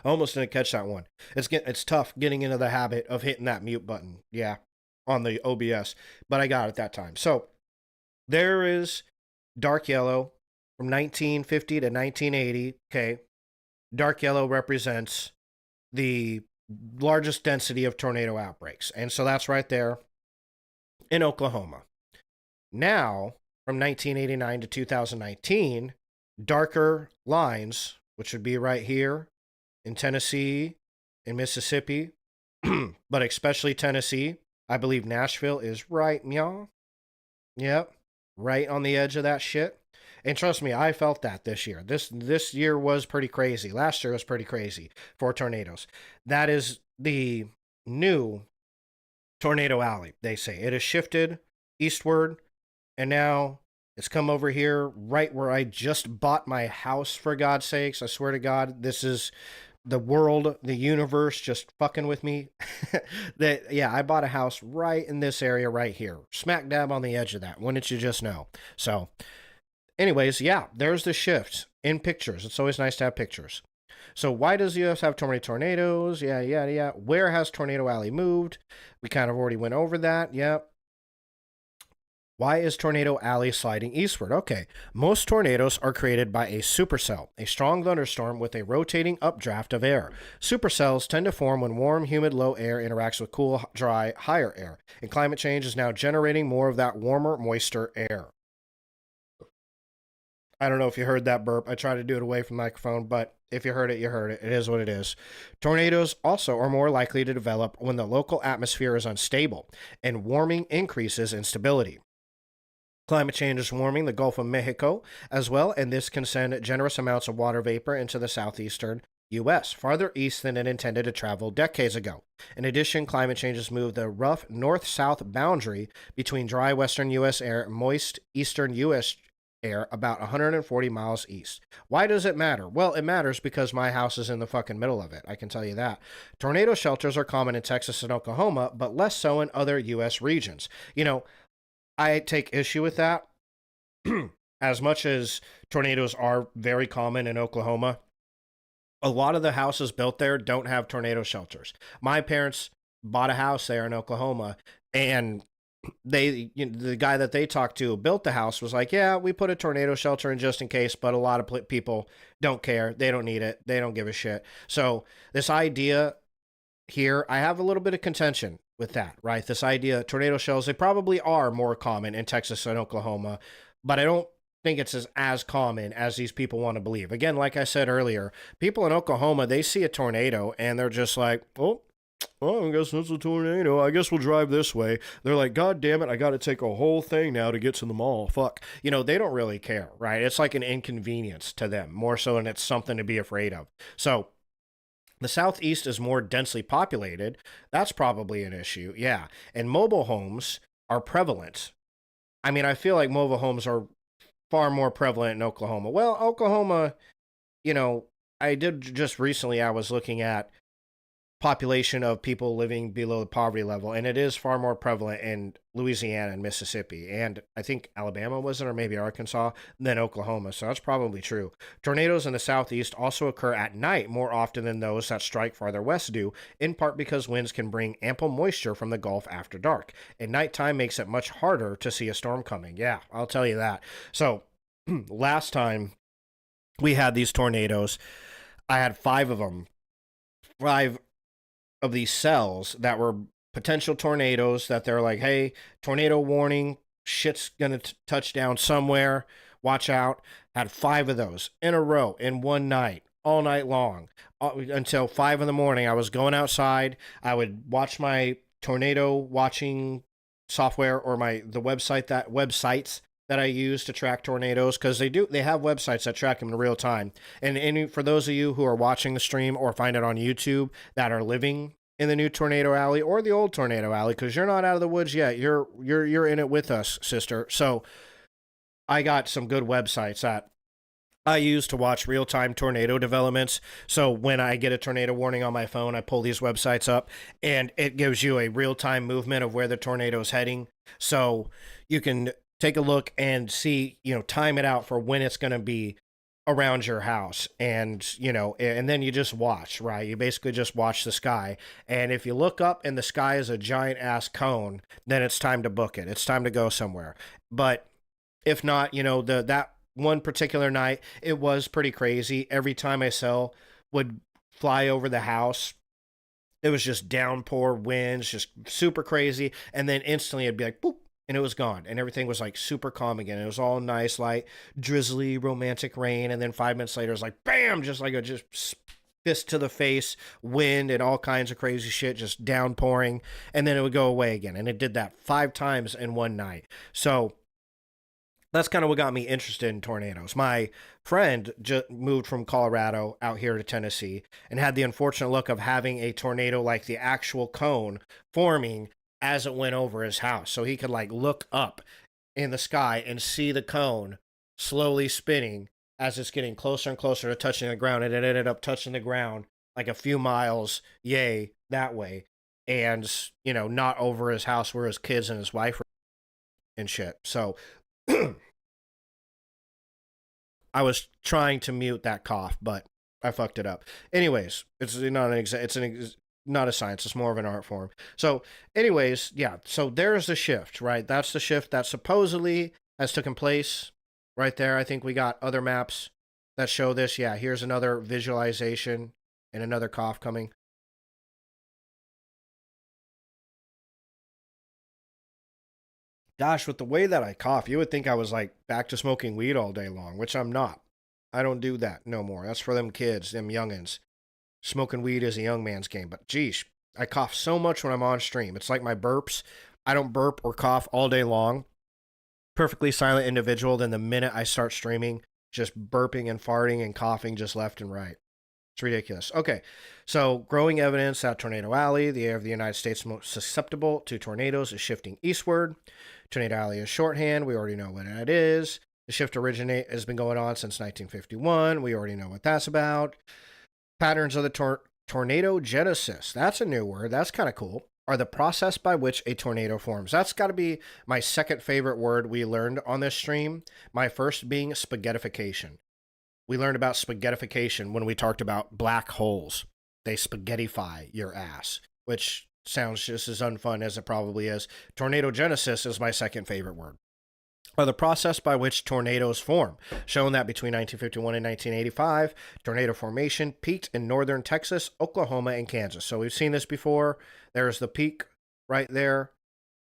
[SPEAKER 1] I almost didn't catch that one. It's tough getting into the habit of hitting that mute button. Yeah, on the OBS, but I got it that time. So there is dark yellow from 1950 to 1980. Okay, dark yellow represents the largest density of tornado outbreaks, and so that's right there in Oklahoma. Now, from 1989 to 2019, darker lines, which would be right here in Tennessee, in Mississippi, but especially Tennessee. I believe Nashville is right, y'all. Yep, right on the edge of that shit. And trust me, I felt that this year. This year was pretty crazy. Last year was pretty crazy for tornadoes. That is the new Tornado Alley, they say. It has shifted eastward, and now it's come over here right where I just bought my house, for God's sakes. I swear to God, this is the world, the universe just fucking with me. Yeah, I bought a house right in this area right here. Smack dab on the edge of that. Wouldn't you just know? So, anyways, yeah, there's the shift in pictures. It's always nice to have pictures. So why does the U.S. have so many tornadoes? Yeah. Where has Tornado Alley moved? We kind of already went over that. Yep. Why is Tornado Alley sliding eastward? Okay, most tornadoes are created by a supercell, a strong thunderstorm with a rotating updraft of air. Supercells tend to form when warm, humid, low air interacts with cool, dry, higher air, and climate change is now generating more of that warmer, moister air. I don't know if you heard that burp. I tried to do it away from the microphone, but if you heard it, you heard it. It is what it is. Tornadoes also are more likely to develop when the local atmosphere is unstable and warming increases instability. Climate change is warming the Gulf of Mexico as well, and this can send generous amounts of water vapor into the southeastern U.S., farther east than it intended to travel decades ago. In addition, climate change has moved the rough north-south boundary between dry western U.S. air and moist eastern U.S. air about 140 miles east. Why does it matter? Well, it matters because my house is in the fucking middle of it. I can tell you that. Tornado shelters are common in Texas and Oklahoma, but less so in other U.S. regions. I take issue with that. As much as tornadoes are very common in Oklahoma, a lot of the houses built there don't have tornado shelters. My parents bought a house there in Oklahoma, and the guy that they talked to who built the house was like, yeah, we put a tornado shelter in just in case, but a lot of people don't care. They don't need it. They don't give a shit. So this idea here, I have a little bit of contention with that, right? This idea, tornado shells, they probably are more common in Texas and Oklahoma, but I don't think it's as common as these people want to believe. Again, like I said earlier, people in Oklahoma, they see a tornado and they're just like, oh, I guess that's a tornado. I guess we'll drive this way. They're like, God damn it, I got to take a whole thing now to get to the mall. Fuck. They don't really care, right? It's like an inconvenience to them, more so than it's something to be afraid of. So, the Southeast is more densely populated. That's probably an issue, yeah. And mobile homes are prevalent. I mean, I feel like mobile homes are far more prevalent in Oklahoma. Well, Oklahoma, I did just recently, I was looking at population of people living below the poverty level, and it is far more prevalent in Louisiana and Mississippi, and I think Alabama was it, or maybe Arkansas, than Oklahoma, so that's probably true. Tornadoes in the southeast also occur at night more often than those that strike farther west do, in part because winds can bring ample moisture from the Gulf after dark, and nighttime makes it much harder to see a storm coming. Yeah, I'll tell you that. So, last time we had these tornadoes, I had 5 of them. 5 of these cells that were potential tornadoes that they're like, hey, tornado warning, shit's gonna touch down somewhere, watch out. Had 5 of those in a row in one night, all night long, until 5 in the morning. I was going outside. I would watch my tornado watching software or the websites that I use to track tornadoes, because they have websites that track them in real time. And for those of you who are watching the stream or find it on YouTube that are living in the new tornado alley or the old tornado alley, because you're not out of the woods yet, you're in it with us, sister. So I got some good websites that I use to watch real-time tornado developments. So when I get a tornado warning on my phone, I pull these websites up, and it gives you a real-time movement of where the tornado is heading. So you can take a look and see, time it out for when it's going to be around your house. And, and then you just watch, right? You basically just watch the sky. And if you look up and the sky is a giant ass cone, then it's time to book it. It's time to go somewhere. But if not, that one particular night, it was pretty crazy. Every time a cell would fly over the house, it was just downpour winds, just super crazy. And then instantly it'd be like, boop, and it was gone, and everything was like super calm again. It was all nice, light, drizzly, romantic rain, and then 5 minutes later, it was like bam, just like a fist to the face, wind, and all kinds of crazy shit, just downpouring, and then it would go away again. And it did that 5 times in one night. So that's kind of what got me interested in tornadoes. My friend moved from Colorado out here to Tennessee and had the unfortunate luck of having a tornado, like the actual cone, forming as it went over his house. So he could look up in the sky and see the cone slowly spinning as it's getting closer and closer to touching the ground. And it ended up touching the ground like a few miles, that way. And, not over his house where his kids and his wife were and shit. So I was trying to mute that cough, but I fucked it up. Anyways, it's not a science, it's more of an art form. So anyways, yeah, so there's the shift, right? That's the shift that supposedly has taken place right there. I think we got other maps that show this. Yeah, here's another visualization and another cough coming. Gosh, with the way that I cough, you would think I was back to smoking weed all day long, which I'm not. I don't do that no more. That's for them kids, them youngins. Smoking weed is a young man's game. But geez, I cough so much when I'm on stream. It's like my burps. I don't burp or cough all day long. Perfectly silent individual. Then the minute I start streaming, just burping and farting and coughing just left and right. It's ridiculous. Okay, so growing evidence that Tornado Alley, the area of the United States most susceptible to tornadoes, is shifting eastward. Tornado Alley is shorthand. We already know what that is. The shift has been going on since 1951. We already know what that's about. Patterns of the tornado genesis. That's a new word. That's kind of cool. Are the process by which a tornado forms. That's got to be my second favorite word we learned on this stream. My first being spaghettification. We learned about spaghettification when we talked about black holes. They spaghettify your ass, which sounds just as unfun as it probably is. Tornado genesis is my second favorite word. Are the process by which tornadoes form, shown that between 1951 and 1985, tornado formation peaked in northern Texas, Oklahoma, and Kansas. So we've seen this before. There's the peak right there.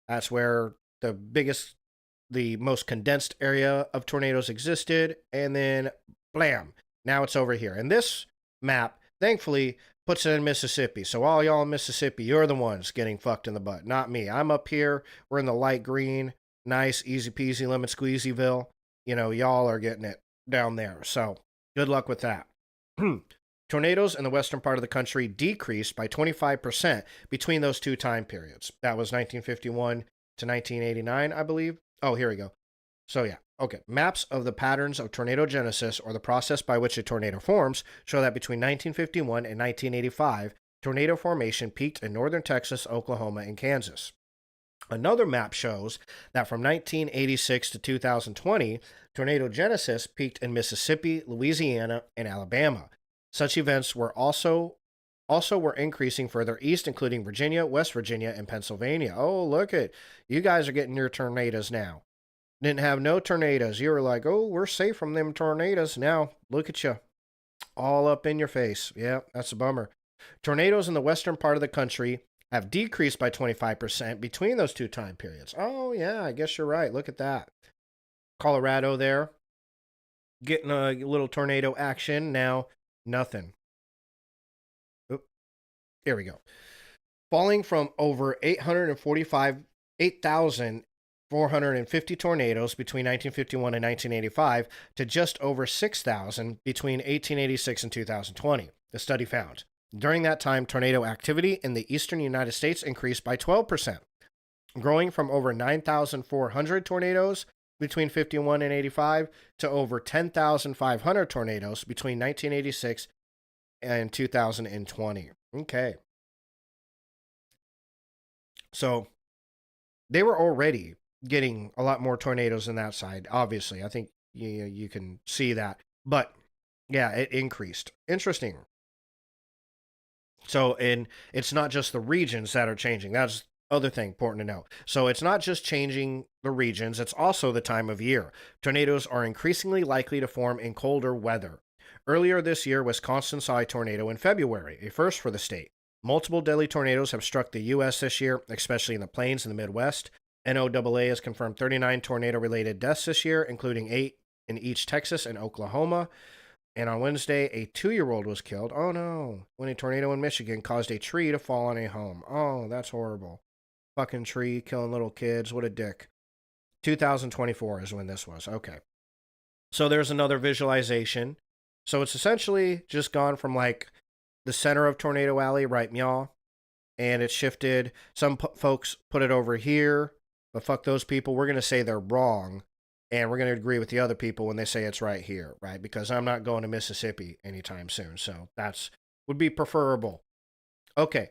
[SPEAKER 1] That's where the most condensed area of tornadoes existed. And then, blam, now it's over here. And this map, thankfully, puts it in Mississippi. So all y'all in Mississippi, you're the ones getting fucked in the butt, not me. I'm up here. We're in the light green. Nice, easy peasy, lemon squeezyville. Y'all are getting it down there. So good luck with that. Tornadoes in the western part of the country decreased by 25% between those two time periods. That was 1951 to 1989, I believe. Oh, here we go. So yeah, okay. Maps of the patterns of tornado genesis, or the process by which a tornado forms, show that between 1951 and 1985, tornado formation peaked in northern Texas, Oklahoma, and Kansas. Another map shows that from 1986 to 2020, tornado genesis peaked in Mississippi, Louisiana, and Alabama. Such events were also were increasing further east, including Virginia, West Virginia, and Pennsylvania. Oh, look at you guys are getting your tornadoes now. Didn't have no tornadoes. You were like, oh, we're safe from them tornadoes. Now, look at you. All up in your face. Yeah, that's a bummer. Tornadoes in the western part of the country have decreased by 25% between those two time periods. Oh, yeah, I guess you're right. Look at that. Colorado there, getting a little tornado action. Now, nothing. Oop, here we go. Falling from over 8,450 tornadoes between 1951 and 1985 to just over 6,000 between 1886 and 2020, the study found. During that time, tornado activity in the eastern United States increased by 12%, growing from over 9,400 tornadoes between 51 and 85 to over 10,500 tornadoes between 1986 and 2020. Okay. So they were already getting a lot more tornadoes on that side, obviously. I think you can see that. But yeah, it increased. Interesting. So, and it's not just the regions that are changing. That's other thing important to know. So it's not just changing the regions, it's also the time of year. Tornadoes are increasingly likely to form in colder weather. Earlier this year, Wisconsin saw a tornado in February, a first for the state. Multiple deadly tornadoes have struck the U.S. this year, especially in the plains and the Midwest. NOAA has confirmed 39 tornado-related deaths this year, including 8 in each Texas and Oklahoma. And on Wednesday, a 2-year-old was killed. Oh no, when a tornado in Michigan caused a tree to fall on a home. Oh, that's horrible. Fucking tree killing little kids. What a dick. 2024 is when this was. Okay. So there's another visualization. So it's essentially just gone from like the center of Tornado Alley, right, meow, and it shifted. Some folks put it over here, but fuck those people. We're going to say they're wrong. And we're going to agree with the other people when they say it's right here, right? Because I'm not going to Mississippi anytime soon. So that's would be preferable. Okay.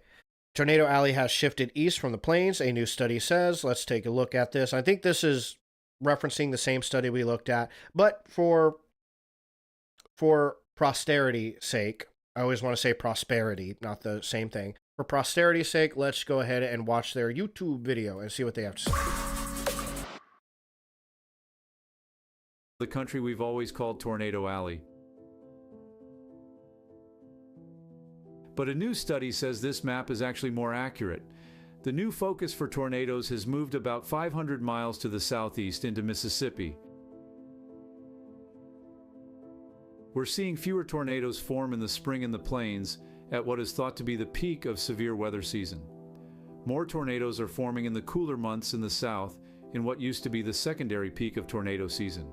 [SPEAKER 1] Tornado Alley has shifted east from the plains, a new study says. Let's take a look at this. I think this is referencing the same study we looked at. But for posterity's sake, I always want to say prosperity, not the same thing. For posterity's sake, let's go ahead and watch their YouTube video and see what they have to say.
[SPEAKER 3] The country we've always called Tornado Alley. But a new study says this map is actually more accurate. The new focus for tornadoes has moved about 500 miles to the southeast into Mississippi. We're seeing fewer tornadoes form in the spring in the plains at what is thought to be the peak of severe weather season. More tornadoes are forming in the cooler months in the south in what used to be the secondary peak of tornado season.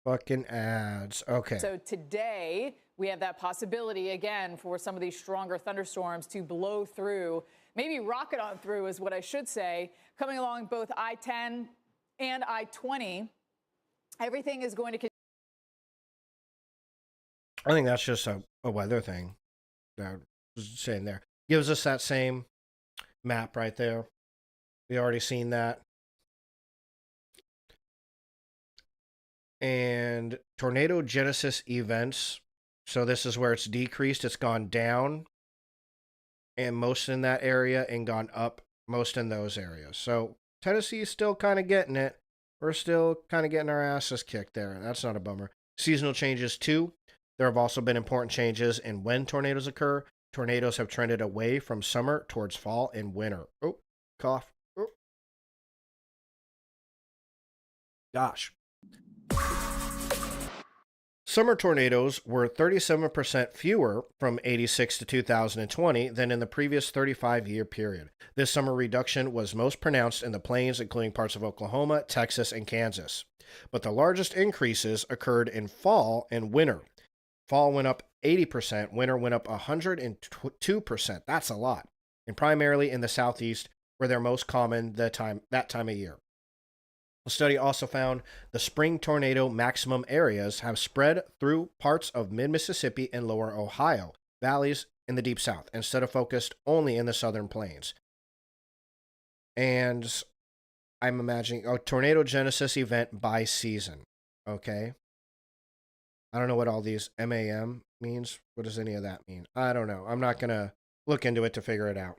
[SPEAKER 1] Fucking ads. Okay.
[SPEAKER 4] So today we have that possibility again for some of these stronger thunderstorms to blow through, maybe rocket on through is what I should say, coming along both I-10 and I-20. Everything is going to.
[SPEAKER 1] I think that's just a weather thing. That I was saying there. Gives us that same map right there. We already seen that. And tornado genesis events. So this is where it's decreased. It's gone down, and most in that area, and gone up most in those areas. So Tennessee is still kind of getting it. We're still kind of getting our asses kicked there. That's not a bummer. Seasonal changes too. There have also been important changes in when tornadoes occur. Tornadoes have trended away from summer towards fall and winter. Oh, cough. Oh. Gosh. Summer tornadoes were 37% fewer from 86 to 2020 than in the previous 35-year period. This summer reduction was most pronounced in the plains, including parts of Oklahoma, Texas, and Kansas. But the largest increases occurred in fall and winter. Fall went up 80%, winter went up 102%. That's a lot. And primarily in the southeast, where they're most common that time of year. The study also found the spring tornado maximum areas have spread through parts of mid Mississippi and lower Ohio, valleys in the deep south, instead of focused only in the southern plains. And I'm imagining a tornado genesis event by season. Okay. I don't know what all these MAM means. What does any of that mean? I don't know. I'm not going to look into it to figure it out.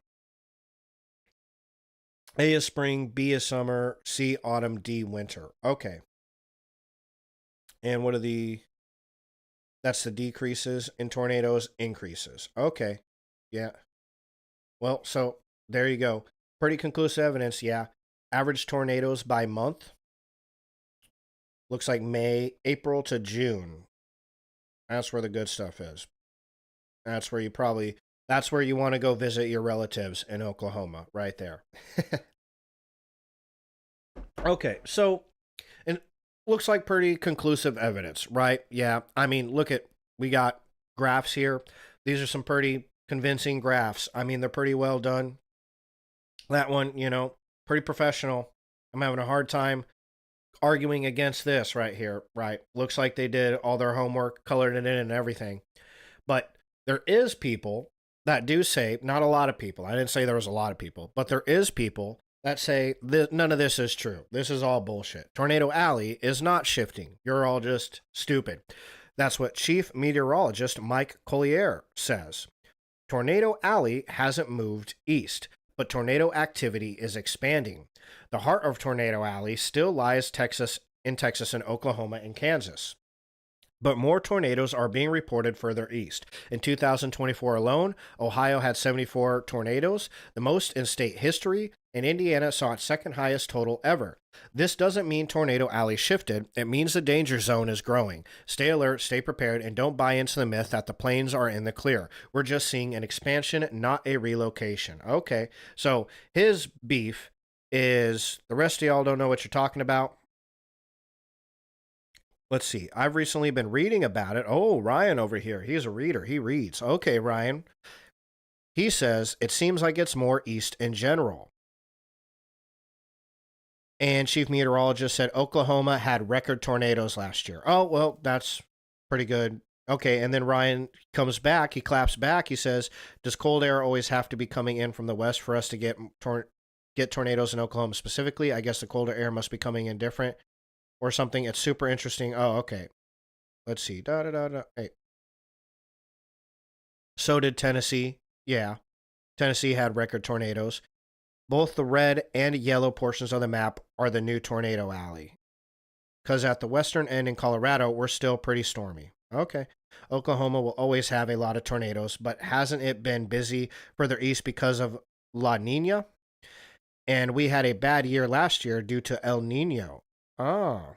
[SPEAKER 1] A is spring, B is summer, C autumn, D winter. Okay. And what are that's the decreases in tornadoes, increases. Okay. Yeah. Well, so there you go. Pretty conclusive evidence, yeah. Average tornadoes by month. Looks like April to June. That's where the good stuff is. That's where you want to go visit your relatives in Oklahoma, right there. Okay, so it looks like pretty conclusive evidence, right? Yeah, I mean, we got graphs here. These are some pretty convincing graphs. I mean, they're pretty well done. That one, pretty professional. I'm having a hard time arguing against this right here, right? Looks like they did all their homework, colored it in and everything. But there is people that do say, not a lot of people, I didn't say there was a lot of people, but there is people that say none of this is true. This is all bullshit. Tornado Alley is not shifting. You're all just stupid. That's what Chief Meteorologist Mike Collier says. Tornado Alley hasn't moved east, but tornado activity is expanding. The heart of Tornado Alley still lies in Texas and Oklahoma and Kansas. But more tornadoes are being reported further east. In 2024 alone, Ohio had 74 tornadoes, the most in state history, and Indiana saw its second highest total ever. This doesn't mean Tornado Alley shifted. It means the danger zone is growing. Stay alert, stay prepared, and don't buy into the myth that the plains are in the clear. We're just seeing an expansion, not a relocation. Okay, so his beef is the rest of y'all don't know what you're talking about. Let's see. I've recently been reading about it. Oh, Ryan over here. He's a reader. He reads. Okay, Ryan. He says, it seems like it's more east in general. And Chief Meteorologist said Oklahoma had record tornadoes last year. Oh, well, that's pretty good. Okay, and then Ryan comes back. He claps back. He says, does cold air always have to be coming in from the west for us to get tornadoes in Oklahoma specifically? I guess the colder air must be coming in different. Or something. It's super interesting. Oh, okay. Let's see. Hey. So did Tennessee. Yeah. Tennessee had record tornadoes. Both the red and yellow portions of the map are the new Tornado Alley. Because at the western end in Colorado, we're still pretty stormy. Okay. Oklahoma will always have a lot of tornadoes, but hasn't it been busy further east because of La Nina? And we had a bad year last year due to El Nino. Oh.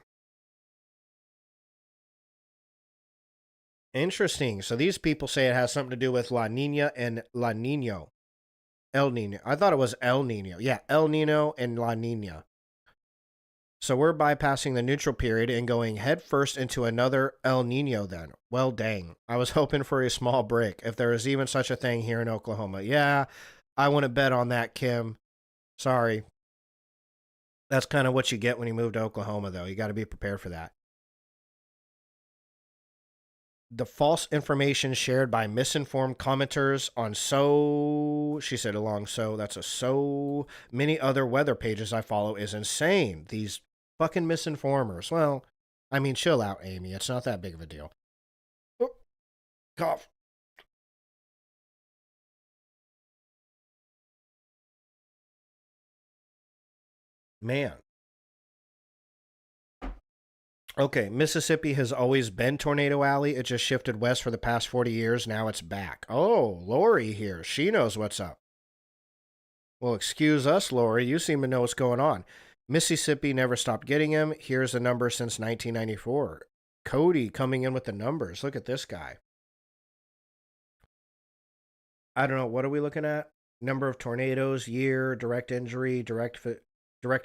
[SPEAKER 1] Interesting. So these people say it has something to do with La Nina and La Nino. El Nino. I thought it was El Nino. Yeah, El Nino and La Nina. So we're bypassing the neutral period and going headfirst into another El Nino then. Well, dang. I was hoping for a small break, if there is even such a thing here in Oklahoma. Yeah, I wouldn't bet on that, Kim. Sorry. That's kind of what you get when you move to Oklahoma, though. You got to be prepared for that. The false information shared by misinformed commenters on so many other weather pages I follow is insane. These fucking misinformers. Well, I mean, chill out, Amy. It's not that big of a deal. Oh, cough. Man. Okay, Mississippi has always been Tornado Alley. It just shifted west for the past 40 years. Now it's back. Oh, Lori here. She knows what's up. Well, excuse us, Lori. You seem to know what's going on. Mississippi never stopped getting him. Here's the number since 1994. Cody coming in with the numbers. Look at this guy. I don't know. What are we looking at? Number of tornadoes, year, direct injury, direct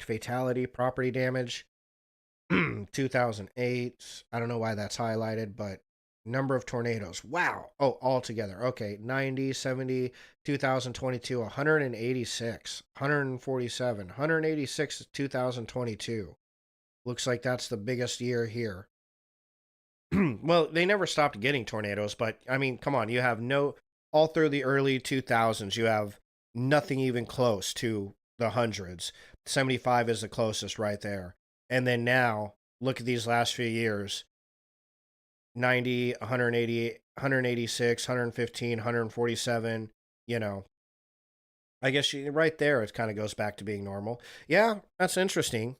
[SPEAKER 1] fatality, property damage. 2008. I don't know why that's highlighted, but number of tornadoes. Wow. Oh, all together. Okay. 90, 70, 2022, 186, 147, 186, 2022. Looks like that's the biggest year here. Well, they never stopped getting tornadoes, but I mean, come on, you have all through the early 2000s, you have nothing even close to the hundreds. 75 is the closest right there. And then now, look at these last few years, 90, 180, 186, 115, 147, you know. I guess right there, it kind of goes back to being normal. Yeah, that's interesting.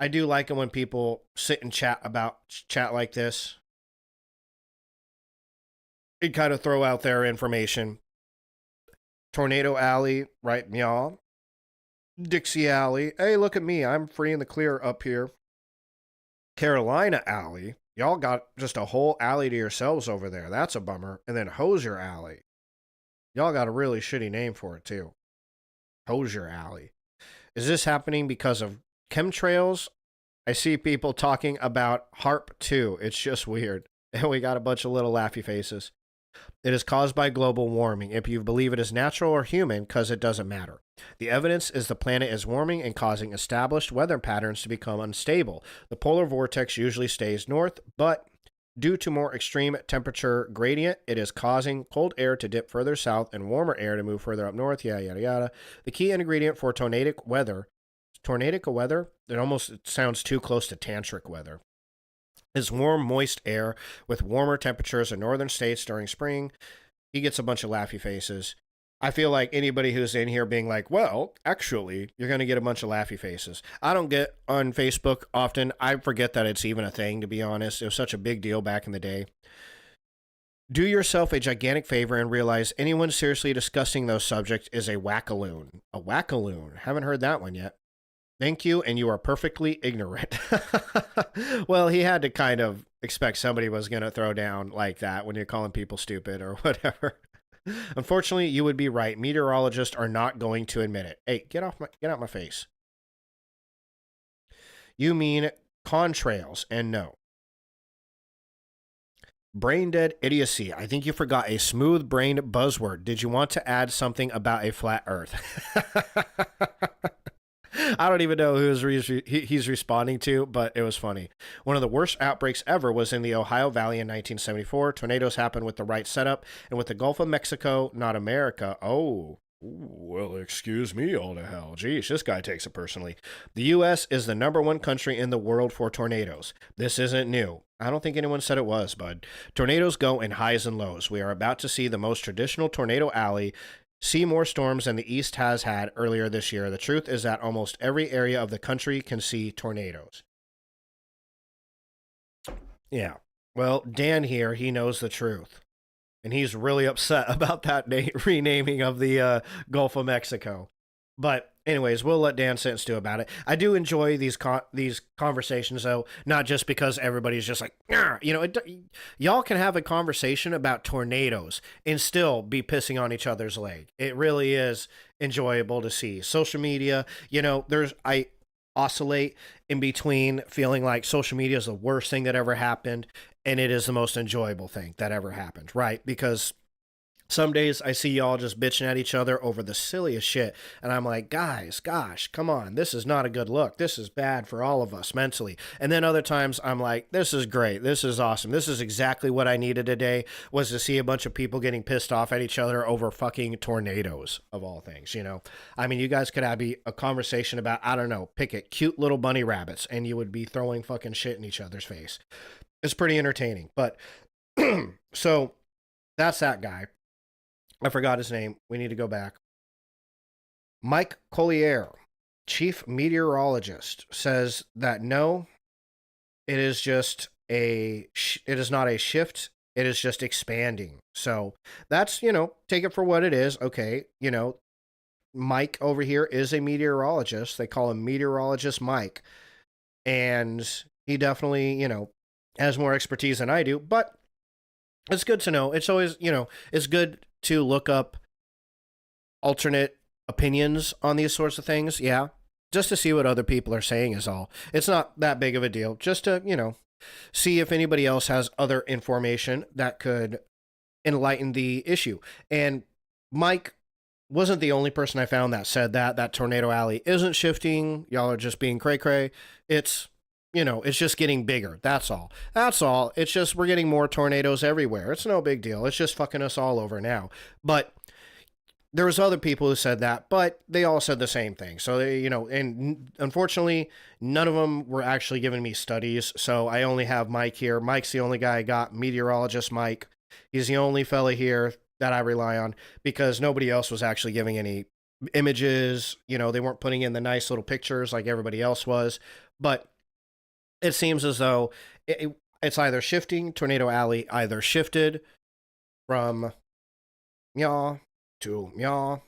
[SPEAKER 1] I do like it when people sit and chat like this. And kind of throw out their information. Tornado Alley, right, y'all? Dixie Alley. Hey, look at me. I'm free in the clear up here. Carolina Alley. Y'all got just a whole alley to yourselves over there. That's a bummer. And then Hosier Alley. Y'all got a really shitty name for it, too. Hosier Alley. Is this happening because of chemtrails? I see people talking about HARP 2. It's just weird. And we got a bunch of little laughy faces. It is caused by global warming. If you believe it is natural or human, because it doesn't matter. The evidence is the planet is warming and causing established weather patterns to become unstable. The polar vortex usually stays north, but due to more extreme temperature gradient, it is causing cold air to dip further south and warmer air to move further up north, yada, yada, yada. The key ingredient for tornadic weather, it sounds too close to tantric weather, is warm, moist air with warmer temperatures in northern states during spring. He gets a bunch of laughy faces. I feel like anybody who's in here being like, well, actually, you're going to get a bunch of laughy faces. I don't get on Facebook often. I forget that it's even a thing, to be honest. It was such a big deal back in the day. Do yourself a gigantic favor and realize anyone seriously discussing those subjects is a wackaloon. A wackaloon. Haven't heard that one yet. Thank you, and you are perfectly ignorant. Well, he had to kind of expect somebody was going to throw down like that when you're calling people stupid or whatever. Unfortunately, you would be right. Meteorologists are not going to admit it. Hey, get out my face. You mean contrails, and no. Brain dead idiocy. I think you forgot a smooth-brained buzzword. Did you want to add something about a flat earth? I don't even know who he's responding to, but it was funny. One of the worst outbreaks ever was in the Ohio Valley in 1974. Tornadoes happened with the right setup and with the Gulf of Mexico, not America. Oh, well, excuse me, all to hell. Geez, this guy takes it personally. The U.S. is the #1 country in the world for tornadoes. This isn't new. I don't think anyone said it was, bud. Tornadoes go in highs and lows. We are about to see the most traditional tornado alley see more storms than the East has had earlier this year. The truth is that almost every area of the country can see tornadoes. Yeah. Well, Dan here, he knows the truth. And he's really upset about that renaming of the Gulf of Mexico. But anyways, we'll let Dan Sentence do about it. I do enjoy these conversations, though, not just because everybody's just like, you know, y'all can have a conversation about tornadoes and still be pissing on each other's leg. It really is enjoyable to see. Social media, you know, I oscillate in between feeling like social media is the worst thing that ever happened and it is the most enjoyable thing that ever happened, right? Because some days I see y'all just bitching at each other over the silliest shit. And I'm like, guys, gosh, come on. This is not a good look. This is bad for all of us mentally. And then other times I'm like, this is great. This is awesome. This is exactly what I needed today, was to see a bunch of people getting pissed off at each other over fucking tornadoes, of all things, you know? I mean, you guys could have a conversation about, I don't know, pick it, cute little bunny rabbits, and you would be throwing fucking shit in each other's face. It's pretty entertaining. But so that's that guy. I forgot his name. We need to go back. Mike Collier, chief meteorologist, says that no, it is not a shift. It is just expanding. So that's, you know, take it for what it is. Okay. You know, Mike over here is a meteorologist. They call him Meteorologist Mike. And he definitely, you know, has more expertise than I do, but it's good to know. It's always, you know, it's good to look up alternate opinions on these sorts of things. Yeah. Just to see what other people are saying is all. It's not that big of a deal. Just to, you know, see if anybody else has other information that could enlighten the issue. And Mike wasn't the only person I found that said that Tornado Alley isn't shifting. Y'all are just being cray cray. It's, you know, it's just getting bigger. That's all. That's all. It's just we're getting more tornadoes everywhere. It's no big deal. It's just fucking us all over now. But there was other people who said that, but they all said the same thing. So they, you know, and unfortunately, none of them were actually giving me studies. So I only have Mike here. Mike's the only guy I got, meteorologist Mike. He's the only fella here that I rely on because nobody else was actually giving any images. You know, they weren't putting in the nice little pictures like everybody else was. But it seems as though it's either shifting. Tornado Alley either shifted from Meow to Meow,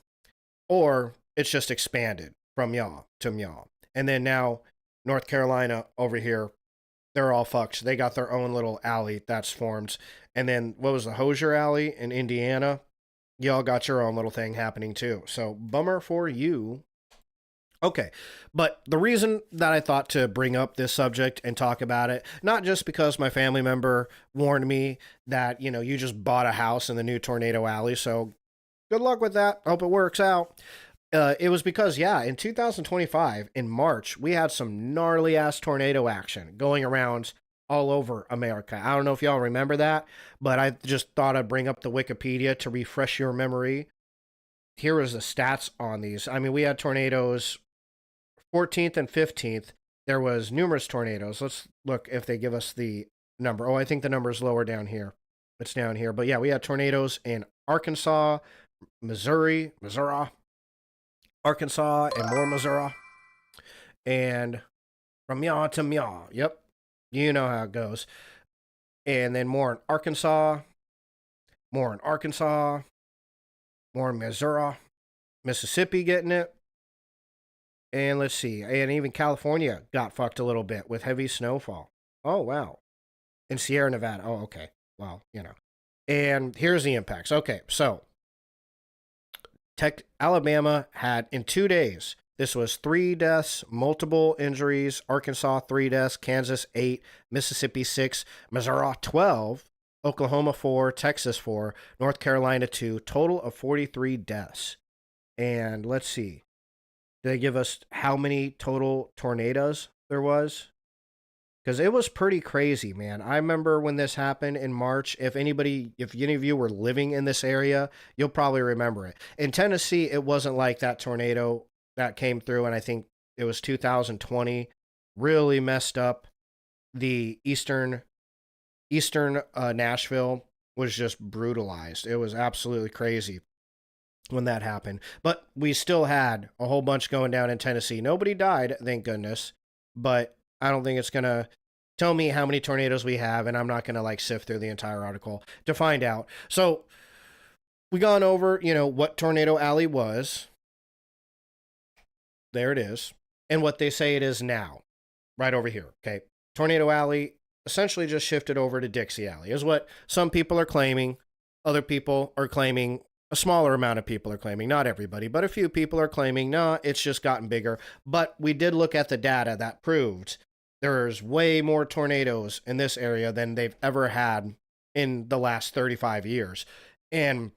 [SPEAKER 1] or it's just expanded from Meow to Meow. And then now North Carolina over here, they're all fucked. They got their own little alley that's formed. And then what was the Hosier Alley in Indiana? Y'all got your own little thing happening too. So bummer for you. Okay, but the reason that I thought to bring up this subject and talk about it, not just because my family member warned me that, you know, you just bought a house in the new Tornado Alley, so good luck with that. Hope it works out. It was because, yeah, in 2025, in March, we had some gnarly-ass tornado action going around all over America. I don't know if y'all remember that, but I just thought I'd bring up the Wikipedia to refresh your memory. Here is the stats on these. I mean, we had tornadoes 14th and 15th. There was numerous tornadoes. Let's look if they give us the number. Oh, I think the number is lower down here. It's down here. But yeah, we had tornadoes in Arkansas, Missouri, Arkansas, and more Missouri. And from Meow to Meow. Yep. You know how it goes. And then more in Arkansas, more in Missouri, Mississippi getting it. And let's see. And even California got fucked a little bit with heavy snowfall. Oh, wow. In Sierra Nevada. Oh, okay. Well, you know. And here's the impacts. Okay, so Alabama had, in 2 days, this was 3 deaths, multiple injuries. Arkansas, 3 deaths. Kansas, 8. Mississippi, 6. Missouri, 12. Oklahoma, 4. Texas, 4. North Carolina, 2. Total of 43 deaths. And let's see. Did they give us how many total tornadoes there was? Because it was pretty crazy, man. I remember when this happened in March. If any of you were living in this area, you'll probably remember it. In Tennessee, it wasn't like that tornado that came through, and I think it was 2020. Really messed up. The eastern Nashville was just brutalized. It was absolutely crazy when that happened. But we still had a whole bunch going down in Tennessee. Nobody died, thank goodness. But I don't think it's going to tell me how many tornadoes we have, and I'm not going to like sift through the entire article to find out. So we gone over, you know, what Tornado Alley was. There it is. And what they say it is now. Right over here, okay? Tornado Alley essentially just shifted over to Dixie Alley, is what some people are claiming. Other people are claiming, a smaller amount of people are claiming, not everybody, but a few people are claiming, no, it's just gotten bigger. But we did look at the data that proved there's way more tornadoes in this area than they've ever had in the last 35 years. And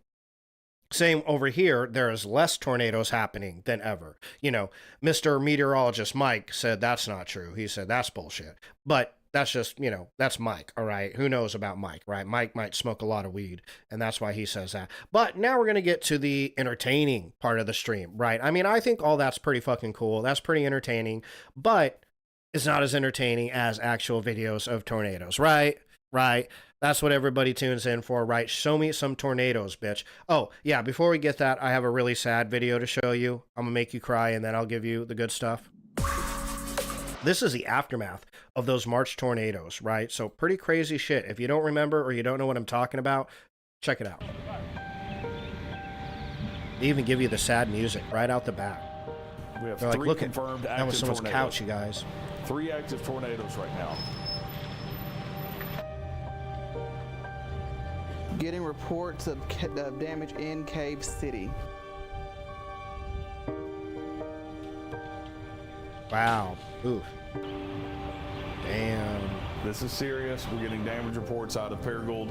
[SPEAKER 1] same over here, there's less tornadoes happening than ever. You know, Mr. Meteorologist Mike said that's not true. He said that's bullshit. But that's just, you know, that's Mike, all right? Who knows about Mike, right? Mike might smoke a lot of weed, and that's why he says that. But now we're going to get to the entertaining part of the stream, right? I mean, I think all that's pretty fucking cool. That's pretty entertaining, but it's not as entertaining as actual videos of tornadoes, right? Right? That's what everybody tunes in for, right? Show me some tornadoes, bitch. Oh, yeah, before we get that, I have a really sad video to show you. I'm going to make you cry, and then I'll give you the good stuff. This is the aftermath of those March tornadoes, right? So pretty crazy shit. If you don't remember or you don't know what I'm talking about, check it out. They even give you the sad music right out the bat.
[SPEAKER 5] We have
[SPEAKER 1] They're like,
[SPEAKER 5] three
[SPEAKER 1] look
[SPEAKER 5] confirmed
[SPEAKER 1] at that was
[SPEAKER 5] active
[SPEAKER 1] someone's
[SPEAKER 5] tornadoes.
[SPEAKER 1] couch, you guys.
[SPEAKER 5] 3 active tornadoes right now.
[SPEAKER 6] Getting reports of damage in Cave City.
[SPEAKER 1] Wow. Oof. Damn.
[SPEAKER 5] This is serious. We're getting damage reports out of Paragould.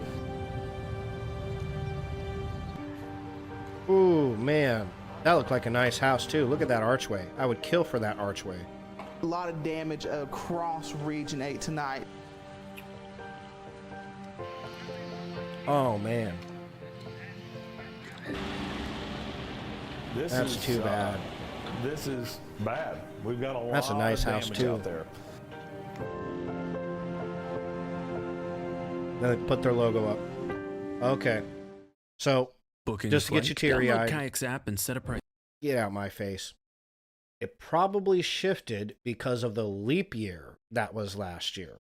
[SPEAKER 1] Ooh, man. That looked like a nice house too. Look at that archway. I would kill for that archway.
[SPEAKER 6] A lot of damage across Region 8 tonight.
[SPEAKER 1] Oh man. That's too bad.
[SPEAKER 5] This is bad. We've got a lot
[SPEAKER 1] That's a nice
[SPEAKER 5] of
[SPEAKER 1] house,
[SPEAKER 5] damage
[SPEAKER 1] too.
[SPEAKER 5] out there.
[SPEAKER 1] Then they put their logo up. Okay. So,
[SPEAKER 7] Booking
[SPEAKER 1] just to get you teary-eyed.
[SPEAKER 7] Download Kayaks app and set a price.
[SPEAKER 1] get out my face. It probably shifted because of the leap year that was last year.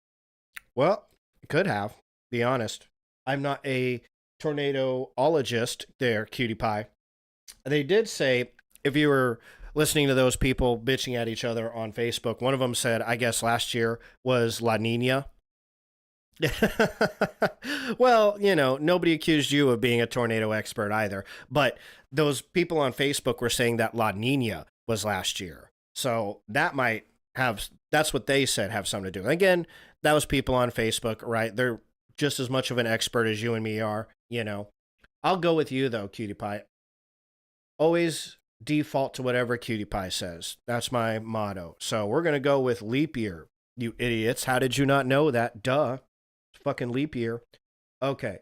[SPEAKER 1] Well, it could have, be honest. I'm not a tornado-ologist there, Cutie Pie. They did say, if you were listening to those people bitching at each other on Facebook, one of them said, I guess last year was La Nina. Well, you know, nobody accused you of being a tornado expert either. But those people on Facebook were saying that La Nina was last year. So that might have, that's what they said, have something to do. Again, that was people on Facebook, right? They're just as much of an expert as you and me are, you know. I'll go with you, though, Cutie Pie. Always default to whatever Cutie Pie says. That's my motto. So we're going to go with leap year, you idiots. How did you not know that? Duh. It's fucking leap year. Okay.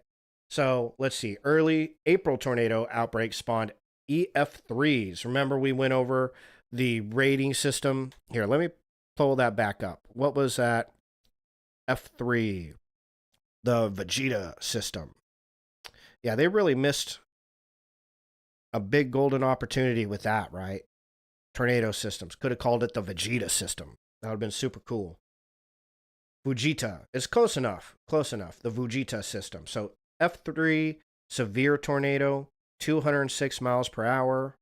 [SPEAKER 1] So let's see. Early April tornado outbreak spawned EF3s. Remember we went over the rating system? Here, let me pull that back up. What was that? F3. The Vegeta system. Yeah, they really missed a big golden opportunity with that, right? Tornado systems. Could have called it the Vegeta system. That would have been super cool. Vegeta. It's close enough. Close enough. The Vegeta system. So F3, severe tornado, 206 miles per hour.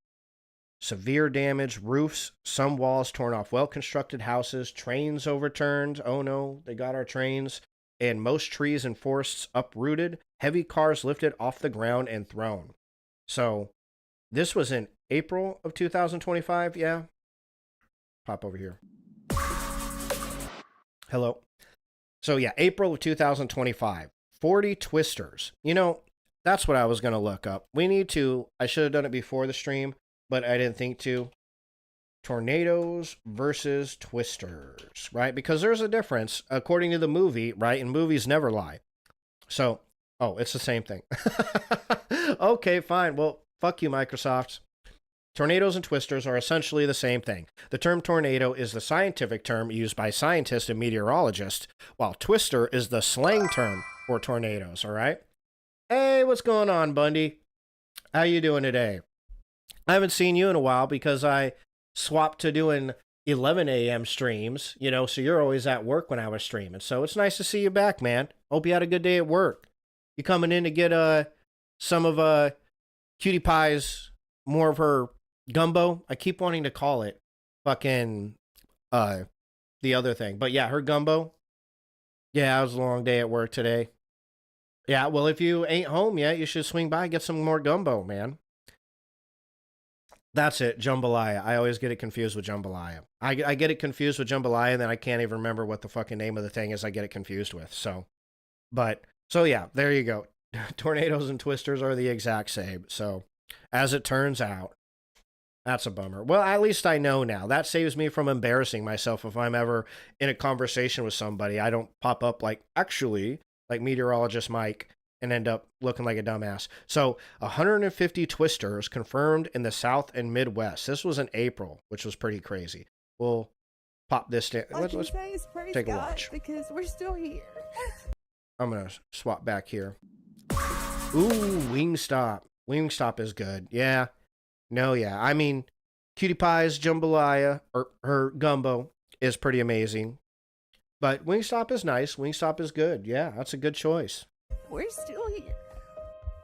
[SPEAKER 1] Severe damage, roofs, some walls torn off, well-constructed houses, trains overturned. Oh no, they got our trains. And most trees and forests uprooted, heavy cars lifted off the ground and thrown. So this was in April of 2025, yeah? Pop over here. Hello. So yeah, April of 2025, 40 twisters. You know, that's what I was going to look up. We need to, I should have done it before the stream, but I didn't think to. Tornadoes versus twisters, right? Because there's a difference, according to the movie, right? And movies never lie. So, oh, it's the same thing. Okay, fine. Well, fuck you, Microsoft. Tornadoes and twisters are essentially the same thing. The term tornado is the scientific term used by scientists and meteorologists, while twister is the slang term for tornadoes, all right? Hey, what's going on, Bundy? How you doing today? I haven't seen you in a while because I swapped to doing 11 a.m. streams, you know, so you're always at work when I was streaming. So it's nice to see you back, man. Hope you had a good day at work. You coming in to get some of Cutie Pie's, more of her gumbo? I keep wanting to call it fucking the other thing. But yeah, her gumbo. Yeah, it was a long day at work today. Yeah, well, if you ain't home yet, you should swing by and get some more gumbo, man. That's it, jambalaya. I always get it confused with jambalaya. I get it confused with jambalaya, and then I can't even remember what the fucking name of the thing is I get it confused with. So yeah, there you go. Tornadoes and twisters are the exact same. So, as it turns out, that's a bummer. Well, at least I know now. That saves me from embarrassing myself if I'm ever in a conversation with somebody. I don't pop up like meteorologist Mike, and end up looking like a dumbass. So 150 twisters confirmed in the South and Midwest. This was in April, which was pretty crazy. We'll pop this down. Let's take a watch.
[SPEAKER 8] Because we're still here.
[SPEAKER 1] I'm going to swap back here. Ooh, Wingstop. Wingstop is good. Yeah. No, yeah. I mean, Cutie Pie's jambalaya, or her gumbo, is pretty amazing. But Wingstop is nice. Wingstop is good. Yeah, that's a good choice.
[SPEAKER 8] We're still here.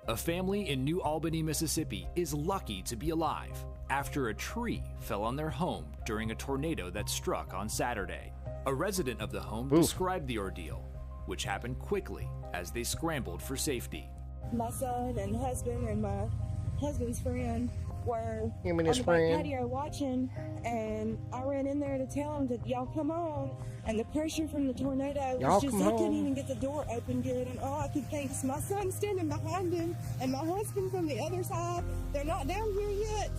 [SPEAKER 9] A family in New Albany, Mississippi is lucky to be alive after a tree fell on their home during a tornado that struck on Saturday. A resident of the home described the ordeal, which happened quickly as they scrambled for safety.
[SPEAKER 10] My son and husband and my husband's friend were on the back patio watching, and I ran in there to tell them that y'all come on, and the pressure from the tornado was just, I couldn't even get the door open good, and all I could think is my son standing behind him and my husband from the other side. They're not down here yet.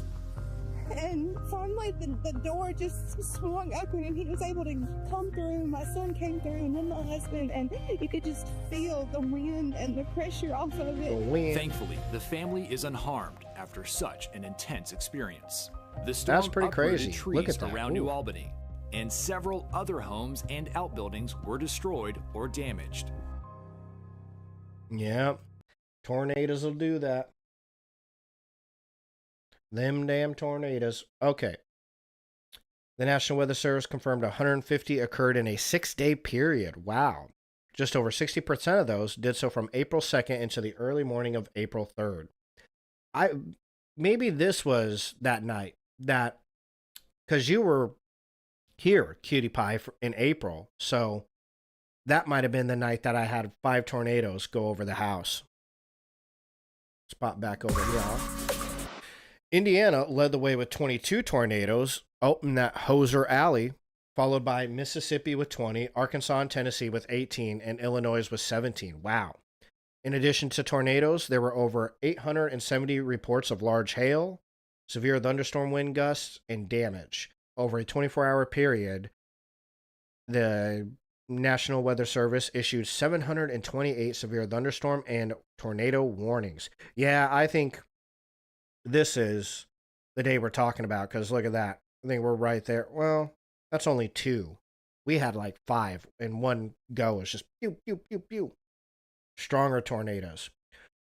[SPEAKER 10] And finally, the door just swung open, and he was able to come through. My son came through, and then my husband, and you could just feel the wind and the pressure off of it.
[SPEAKER 9] Thankfully, the family is unharmed after such an intense experience. The storm
[SPEAKER 1] That's pretty
[SPEAKER 9] uprooted
[SPEAKER 1] crazy.
[SPEAKER 9] trees
[SPEAKER 1] Look at that.
[SPEAKER 9] around
[SPEAKER 1] Ooh.
[SPEAKER 9] New Albany, and several other homes and outbuildings were destroyed or damaged.
[SPEAKER 1] Yeah, tornadoes will do that. Them damn tornadoes. Okay. The National Weather Service confirmed 150 occurred in a 6-day period. Wow. Just over 60% of those did so from April 2nd into the early morning of April 3rd. Maybe this was that night that, because you were here, Cutie Pie, in April, so that might have been the night that I had 5 tornadoes go over the house. Spot back over here. Indiana led the way with 22 tornadoes out in that Hoser Alley, followed by Mississippi with 20, Arkansas and Tennessee with 18, and Illinois with 17. Wow. In addition to tornadoes, there were over 870 reports of large hail, severe thunderstorm wind gusts, and damage. Over a 24-hour period, the National Weather Service issued 728 severe thunderstorm and tornado warnings. Yeah, I think this is the day we're talking about, because look at that. I think we're right there. Well, that's only 2. We had like 5 in one go. It's just pew, pew, pew, pew. Stronger tornadoes.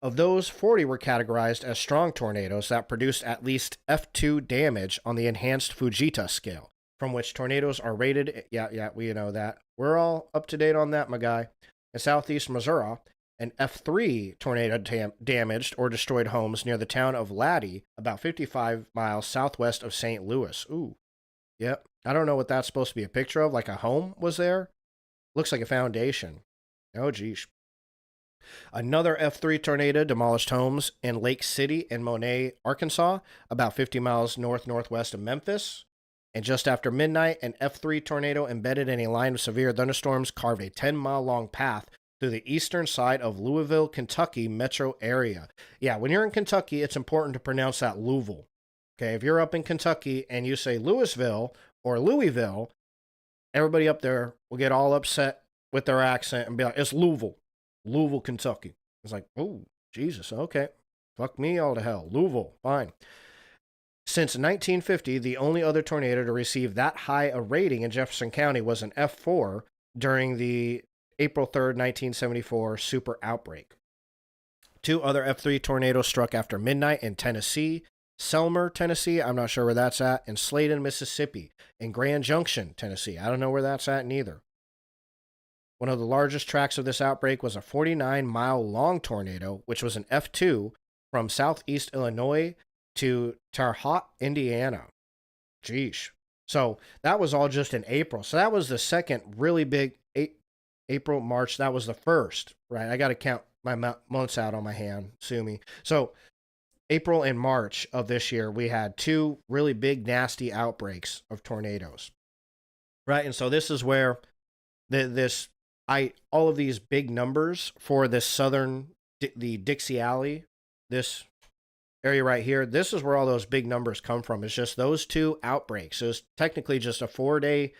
[SPEAKER 1] Of those, 40 were categorized as strong tornadoes that produced at least F2 damage on the enhanced Fujita scale, from which tornadoes are rated. Yeah, we know that. We're all up to date on that, my guy. In southeast Missouri, an F3 tornado damaged or destroyed homes near the town of Laddie, about 55 miles southwest of St. Louis. Ooh, yep. I don't know what that's supposed to be a picture of, like a home was there. Looks like a foundation. Oh, geez. Another F3 tornado demolished homes in Lake City and Monet, Arkansas, about 50 miles northwest of Memphis. And just after midnight, an F3 tornado embedded in a line of severe thunderstorms carved a 10-mile-long path through the eastern side of Louisville, Kentucky metro area. Yeah, when you're in Kentucky, it's important to pronounce that Louisville. Okay, if you're up in Kentucky and you say Louisville or Louisville, everybody up there will get all upset with their accent and be like, it's Louisville. Louisville, Kentucky. It's like, oh, Jesus, okay. Fuck me all to hell. Louisville, fine. Since 1950, the only other tornado to receive that high a rating in Jefferson County was an F4 during the April 3rd, 1974 super outbreak. 2 other F3 tornadoes struck after midnight in Tennessee, Selmer, Tennessee, I'm not sure where that's at, and Sladen, Mississippi, and Grand Junction, Tennessee. I don't know where that's at neither. One of the largest tracks of this outbreak was a 49-mile-long tornado, which was an F2 from southeast Illinois to Terre Haute, Indiana. Jeez. So that was all just in April. So that was the second really big April, March. That was the first, right? I got to count my months out on my hand. Sue me. So April and March of this year, we had 2 really big, nasty outbreaks of tornadoes, right? And so this is where all of these big numbers for this southern, the Dixie Alley, this area right here, this is where all those big numbers come from. It's just those 2 outbreaks. So it's technically just a 4-day,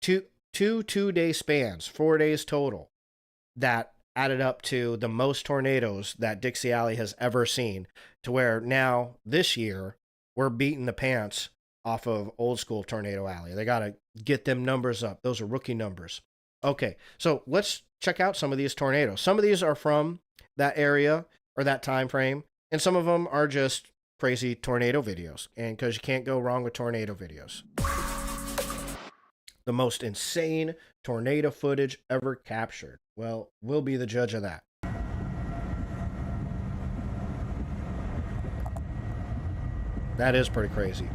[SPEAKER 1] two 2-day spans, 4 days total, that added up to the most tornadoes that Dixie Alley has ever seen, to where now, this year, we're beating the pants off of old school Tornado Alley. They got to get them numbers up. Those are rookie numbers. Okay, so let's check out some of these tornadoes. Some of these are from that area or that time frame, and some of them are just crazy tornado videos, and because you can't go wrong with tornado videos. The most insane tornado footage ever captured. Well, we'll be the judge of that. That is pretty crazy.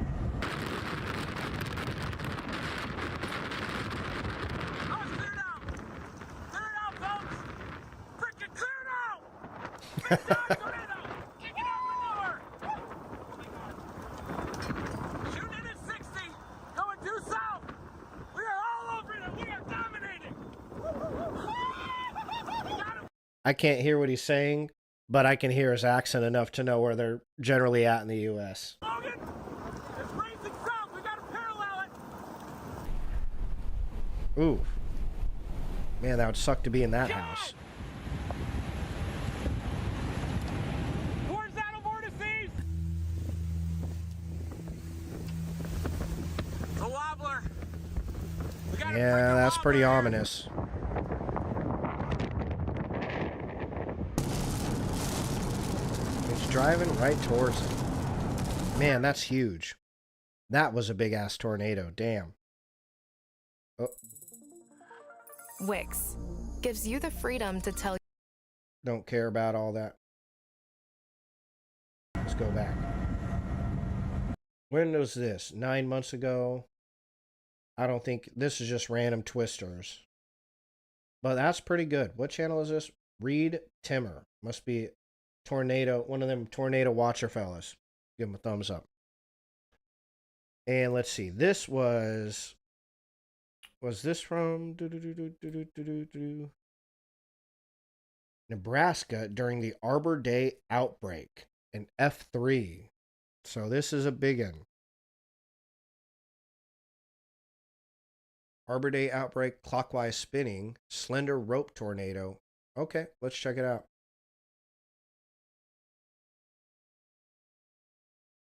[SPEAKER 1] I can't hear what he's saying, but I can hear his accent enough to know where they're generally at in the U.S.
[SPEAKER 7] Logan, it's raining
[SPEAKER 1] Ooh. Man, that would suck to be in that house.
[SPEAKER 7] Towards that vortices! The wobbler.
[SPEAKER 1] Yeah, that's pretty ominous. It's driving right towards it. Man, that's huge. That was a big-ass tornado. Damn. Oh.
[SPEAKER 11] Wix gives you the freedom to tell.
[SPEAKER 1] Don't care about all that. Let's go back. When was this? 9 months ago? I don't think this is just random twisters. But that's pretty good. What channel is this? Reed Timmer. Must be tornado, one of them tornado watcher fellas. Give him a thumbs up. And let's see. This was this from Nebraska during the Arbor Day outbreak in F3. So this is a big one. Arbor Day outbreak, clockwise spinning, slender rope tornado. Okay, let's check it out.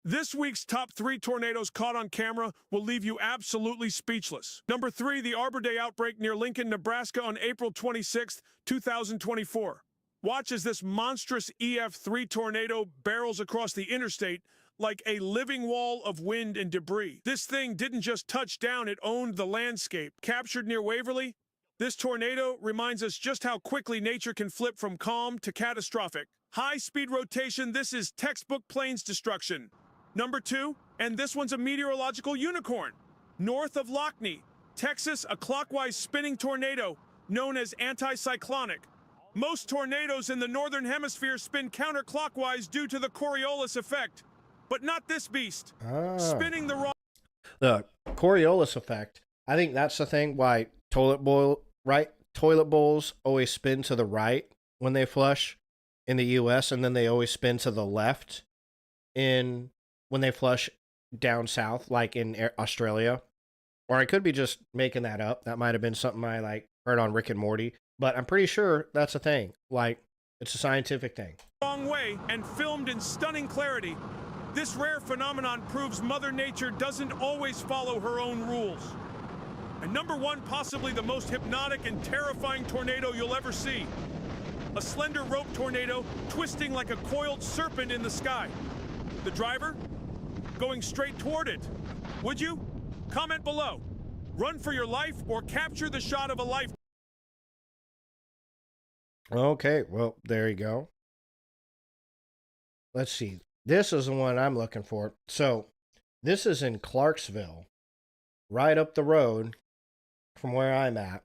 [SPEAKER 12] This week's top 3 tornadoes caught on camera will leave you absolutely speechless. Number 3, the Arbor Day outbreak near Lincoln, Nebraska on April 26, 2024. Watch as this monstrous EF3 tornado barrels across the interstate like a living wall of wind and debris. This thing didn't just touch down, it owned the landscape. Captured near Waverly, this tornado reminds us just how quickly nature can flip from calm to catastrophic. High-speed rotation, this is textbook planes destruction. Number 2, and this one's a meteorological unicorn. North of Lockney, Texas, a clockwise spinning tornado known as anticyclonic. Most tornadoes in the northern hemisphere spin counterclockwise due to the Coriolis effect, but not this beast. Spinning the wrong...
[SPEAKER 1] The Coriolis effect, I think that's the thing why toilet bowls always spin to the right when they flush in the US, and then they always spin to the left when they flush down south, like in Australia. Or I could be just making that up. That might have been something I heard on Rick and Morty. But I'm pretty sure that's a thing. It's a scientific thing.
[SPEAKER 12] Wrong way and filmed in stunning clarity. This rare phenomenon proves Mother Nature doesn't always follow her own rules. And number 1, possibly the most hypnotic and terrifying tornado you'll ever see. A slender rope tornado twisting like a coiled serpent in the sky. The driver? Going straight toward it. Would you? Comment below. Run for your life or capture the shot of a life.
[SPEAKER 1] Okay, well, there you go. Let's see. This is the one I'm looking for. So, this is in Clarksville, right up the road from where I'm at.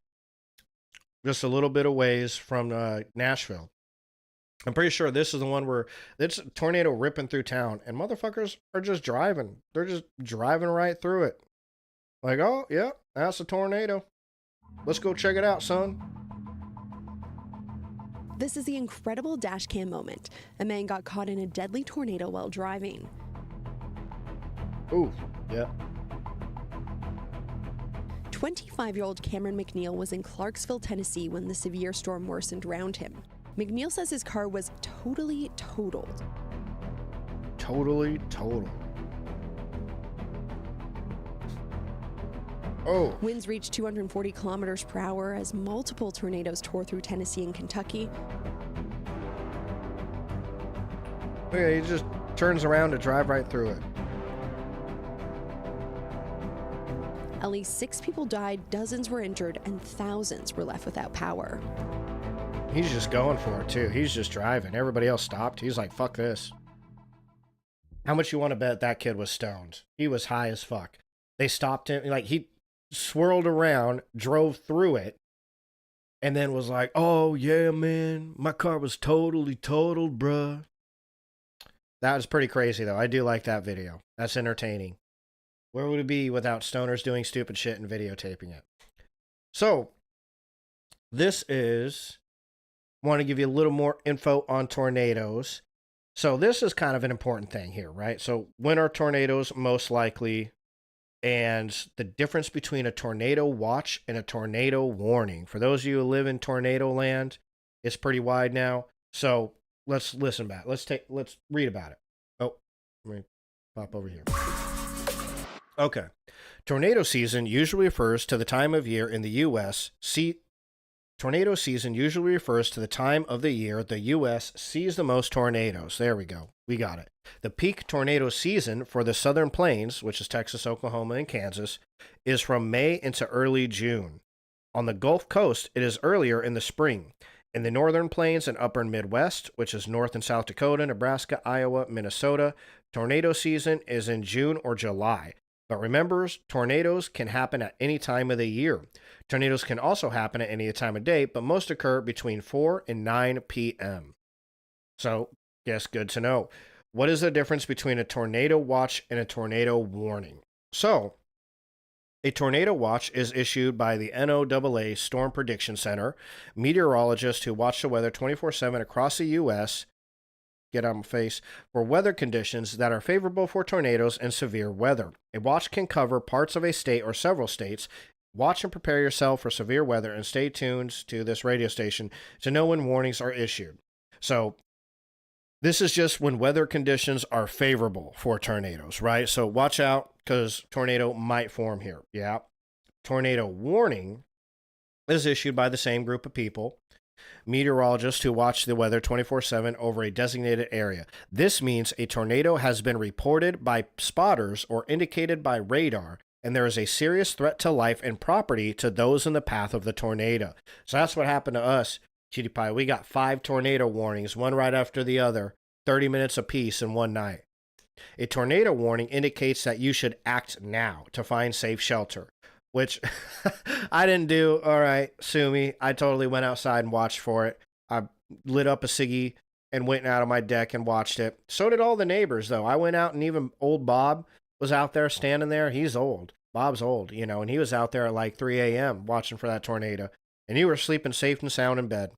[SPEAKER 1] Just a little bit of ways from Nashville. I'm pretty sure this is the one where it's a tornado ripping through town, and motherfuckers are just driving. They're just driving right through it. Like, oh, yeah, that's a tornado. Let's go check it out, son.
[SPEAKER 13] This is the incredible dash cam moment. A man got caught in a deadly tornado while driving.
[SPEAKER 1] Ooh, yeah.
[SPEAKER 13] 25-year-old Cameron McNeil was in Clarksville, Tennessee when the severe storm worsened around him. McNeil says his car was totally totaled.
[SPEAKER 1] Totally totaled. Oh.
[SPEAKER 13] Winds reached 240 kilometers per hour as multiple tornadoes tore through Tennessee and Kentucky.
[SPEAKER 1] Yeah, he just turns around to drive right through it.
[SPEAKER 13] At least 6 people died, dozens were injured, and thousands were left without power.
[SPEAKER 1] He's just going for it, too. He's just driving. Everybody else stopped. He's like, fuck this. How much you want to bet that kid was stoned? He was high as fuck. They stopped him. He swirled around, drove through it, and then was like, oh, yeah, man, my car was totally totaled, bruh. That was pretty crazy, though. I do like that video. That's entertaining. Where would it be without stoners doing stupid shit and videotaping it? So, this is... want to give you a little more info on tornadoes. So this is kind of an important thing here, right? So when are tornadoes most likely and the difference between a tornado watch and a tornado warning. For those of you who live in tornado land, it's pretty wide now. So let's listen back. Let's read about it. Oh, let me pop over here. Okay. Tornado season usually refers to the time of year in the U.S. Tornado season usually refers to the time of the year the U.S. sees the most tornadoes. There we go. We got it. The peak tornado season for the Southern Plains, which is Texas, Oklahoma, and Kansas, is from May into early June. On the Gulf Coast, it is earlier in the spring. In the Northern Plains and Upper Midwest, which is North and South Dakota, Nebraska, Iowa, Minnesota, tornado season is in June or July. But remember, tornadoes can happen at any time of the year. Tornadoes can also happen at any time of day, but most occur between 4 and 9 p.m. So, yes, good to know. What is the difference between a tornado watch and a tornado warning? So, a tornado watch is issued by the NOAA Storm Prediction Center, meteorologists who watch the weather 24/7 across the U.S., get on my face, for weather conditions that are favorable for tornadoes and severe weather. A watch can cover parts of a state or several states. Watch and prepare yourself for severe weather and stay tuned to this radio station to know when warnings are issued. So this is just when weather conditions are favorable for tornadoes, right? So watch out because tornado might form here. Yeah. Tornado warning is issued by the same group of people, meteorologists who watch the weather 24/7 over a designated area. This means a tornado has been reported by spotters or indicated by radar, and there is a serious threat to life and property to those in the path of the tornado. So that's what happened to us, Cutie Pie. We got 5 tornado warnings, one right after the other, 30 minutes apiece in one night. A tornado warning indicates that you should act now to find safe shelter, which I didn't do. All right, sue me. I totally went outside and watched for it. I lit up a ciggy and went out on my deck and watched it. So did all the neighbors, though. I went out, and even old Bob was out there standing there. He's old. Bob's old, you know, and he was out there at like 3 a.m. watching for that tornado. And you were sleeping safe and sound in bed.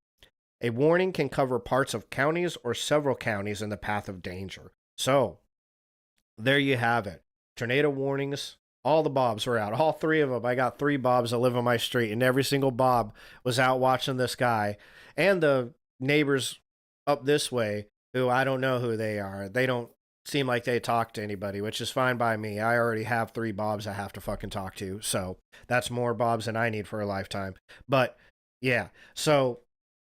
[SPEAKER 1] A warning can cover parts of counties or several counties in the path of danger. So, there you have it. Tornado warnings. All the Bobs were out. All 3 of them. I got 3 Bobs that live on my street, and every single Bob was out watching this guy. And the neighbors up this way, who I don't know who they are. They don't seem like they talk to anybody, which is fine by me. I already have 3 Bobs I have to fucking talk to, so that's more Bobs than I need for a lifetime. But, yeah. So,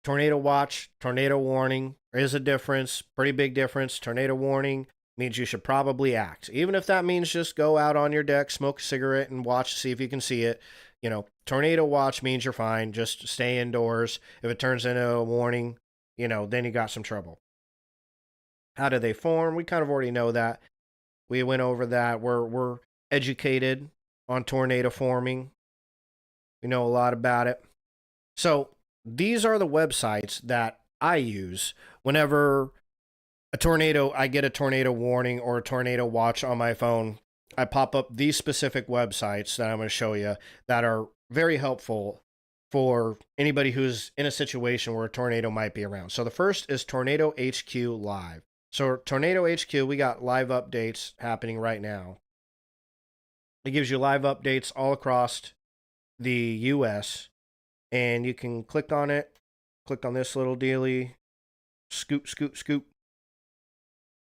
[SPEAKER 1] tornado watch, tornado warning. There is a difference. Pretty big difference. Tornado warning means you should probably act. Even if that means just go out on your deck, smoke a cigarette, and watch to see if you can see it. You know, tornado watch means you're fine. Just stay indoors. If it turns into a warning, you know, then you got some trouble. How do they form? We kind of already know that. We went over that. We're educated on tornado forming. We know a lot about it. So these are the websites that I use whenever I get a tornado warning or a tornado watch on my phone. I pop up these specific websites that I'm going to show you that are very helpful for anybody who's in a situation where a tornado might be around. So the first is Tornado HQ Live. So Tornado HQ, we got live updates happening right now. It gives you live updates all across the U.S. And you can click on it. Click on this little dealie. Scoop, scoop, scoop.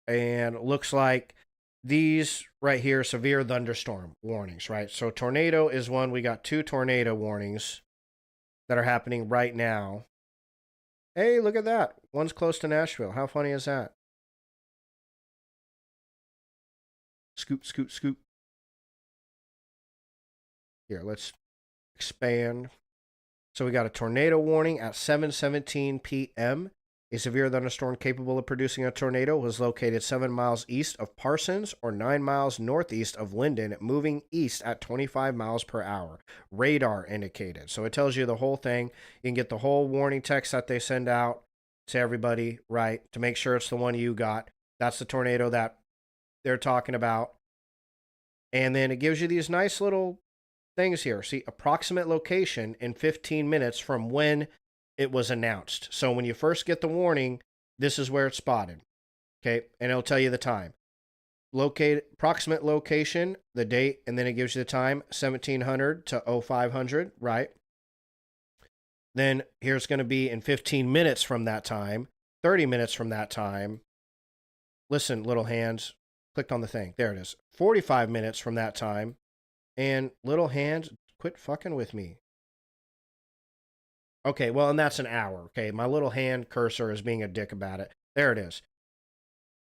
[SPEAKER 1] And it looks like these right here, severe thunderstorm warnings, right? So tornado is one. We got 2 tornado warnings that are happening right now. Hey, look at that. One's close to Nashville. How funny is that? Scoop, scoop, scoop. Here, let's expand. So we got a tornado warning at 7:17 p.m. A severe thunderstorm capable of producing a tornado was located 7 miles east of Parsons or 9 miles northeast of Linden, moving east at 25 miles per hour. Radar indicated. So it tells you the whole thing. You can get the whole warning text that they send out to everybody, right, to make sure it's the one you got. That's the tornado that they're talking about. And then it gives you these nice little things here. See, approximate location in 15 minutes from when it was announced. So when you first get the warning, this is where it's spotted. Okay, and it'll tell you the time. approximate location, the date, and then it gives you the time, 1700 to 0500, right? Then here's going to be in 15 minutes from that time, 30 minutes from that time. Listen, little hands, clicked on the thing. There it is. 45 minutes from that time. And little hands, quit fucking with me. Okay, well, and that's an hour. Okay, my little hand cursor is being a dick about it. There it is.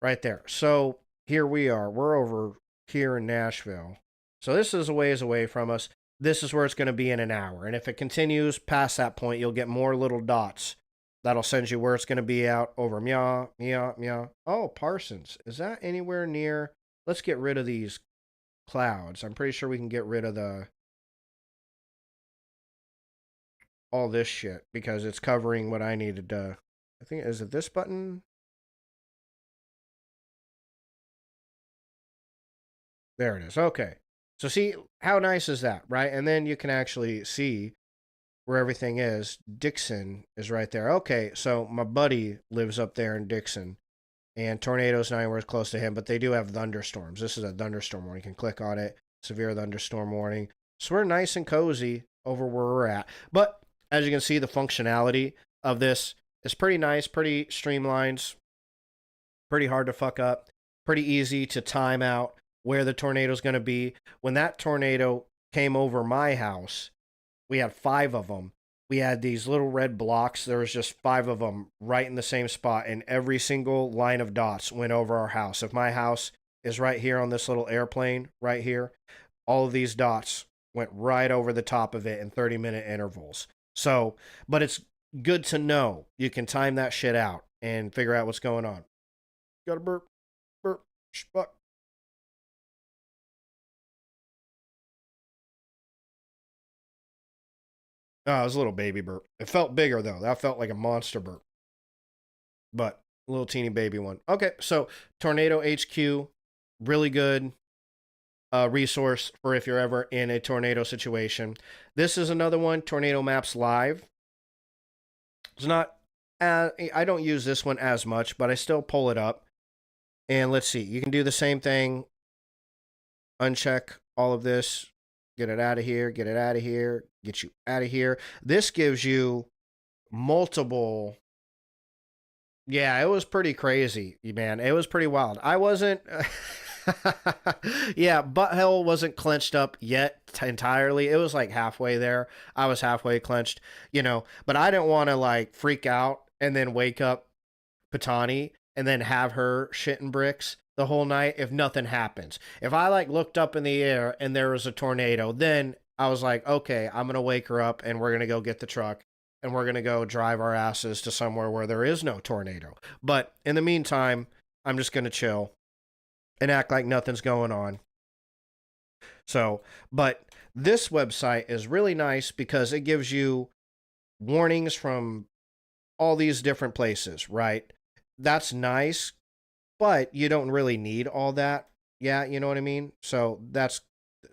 [SPEAKER 1] Right there. So here we are. We're over here in Nashville. So this is a ways away from us. This is where it's going to be in an hour. And if it continues past that point, you'll get more little dots. That'll send you where it's going to be out over Meow, Meow, Meow. Oh, Parsons. Is that anywhere near? Let's get rid of these clouds. I'm pretty sure we can get rid of all this shit because it's covering what I needed to. I think, is it this button? There it is. Okay. So see, how nice is that, right? And then you can actually see where everything is. Dixon is right there. Okay, so my buddy lives up there in Dixon, and tornadoes not anywhere close to him, but they do have thunderstorms. This is a thunderstorm warning. You can click on it. Severe thunderstorm warning. So we're nice and cozy over where we're at. But as you can see, the functionality of this is pretty nice, pretty streamlined, pretty hard to fuck up, pretty easy to time out where the tornado is going to be. When that tornado came over my house, we had 5 of them. We had these little red blocks. There was just 5 of them right in the same spot, and every single line of dots went over our house. If my house is right here on this little airplane right here, all of these dots went right over the top of it in 30-minute intervals. So, but it's good to know. You can time that shit out and figure out what's going on. Got a burp, fuck. Oh, it was a little baby burp. It felt bigger, though. That felt like a monster burp. But a little teeny baby one. Okay, so Tornado HQ, really good resource for if you're ever in a tornado situation. This is another one, Tornado Maps Live. It's not, I don't use this one as much, but I still pull it up. And let's see, you can do the same thing. Uncheck all of this. Get it out of here, get it out of here, get you out of here. This gives you multiple. Yeah, it was pretty crazy, man. It was pretty wild. I wasn't. Yeah, butthole wasn't clenched up yet entirely. It was like halfway there. I was halfway clenched, but I didn't want to like freak out and then wake up Patani and then have her shitting bricks the whole night if nothing happens. If I like looked up in the air and there was a tornado, then I was like, okay, I'm going to wake her up and we're going to go get the truck and we're going to go drive our asses to somewhere where there is no tornado. But in the meantime, I'm just going to chill and act like nothing's going on. So, but this website is really nice because it gives you warnings from all these different places, right? That's nice, but you don't really need all that. Yeah, you know what I mean? So that's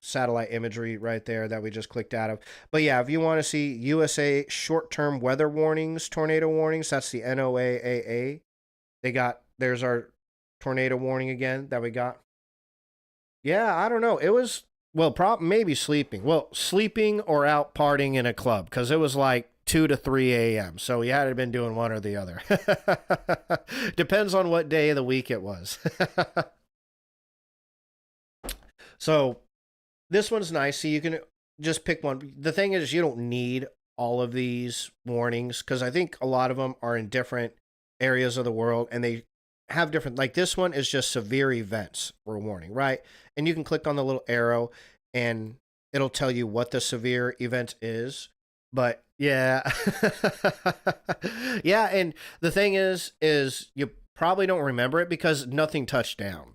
[SPEAKER 1] satellite imagery right there that we just clicked out of. But yeah, if you want to see USA short-term weather warnings, tornado warnings, that's the NOAA. There's our tornado warning again that we got. Yeah, I don't know. It was, well, maybe sleeping. Well, sleeping or out partying in a club because it was like 2 to 3 a.m. So you had to have been doing one or the other. Depends on what day of the week it was. So this one's nice. So you can just pick one. The thing is, you don't need all of these warnings because I think a lot of them are in different areas of the world and they have different, like this one is just severe events for warning, right? And you can click on the little arrow and it'll tell you what the severe event is. But yeah. Yeah, and the thing is you probably don't remember it because nothing touched down.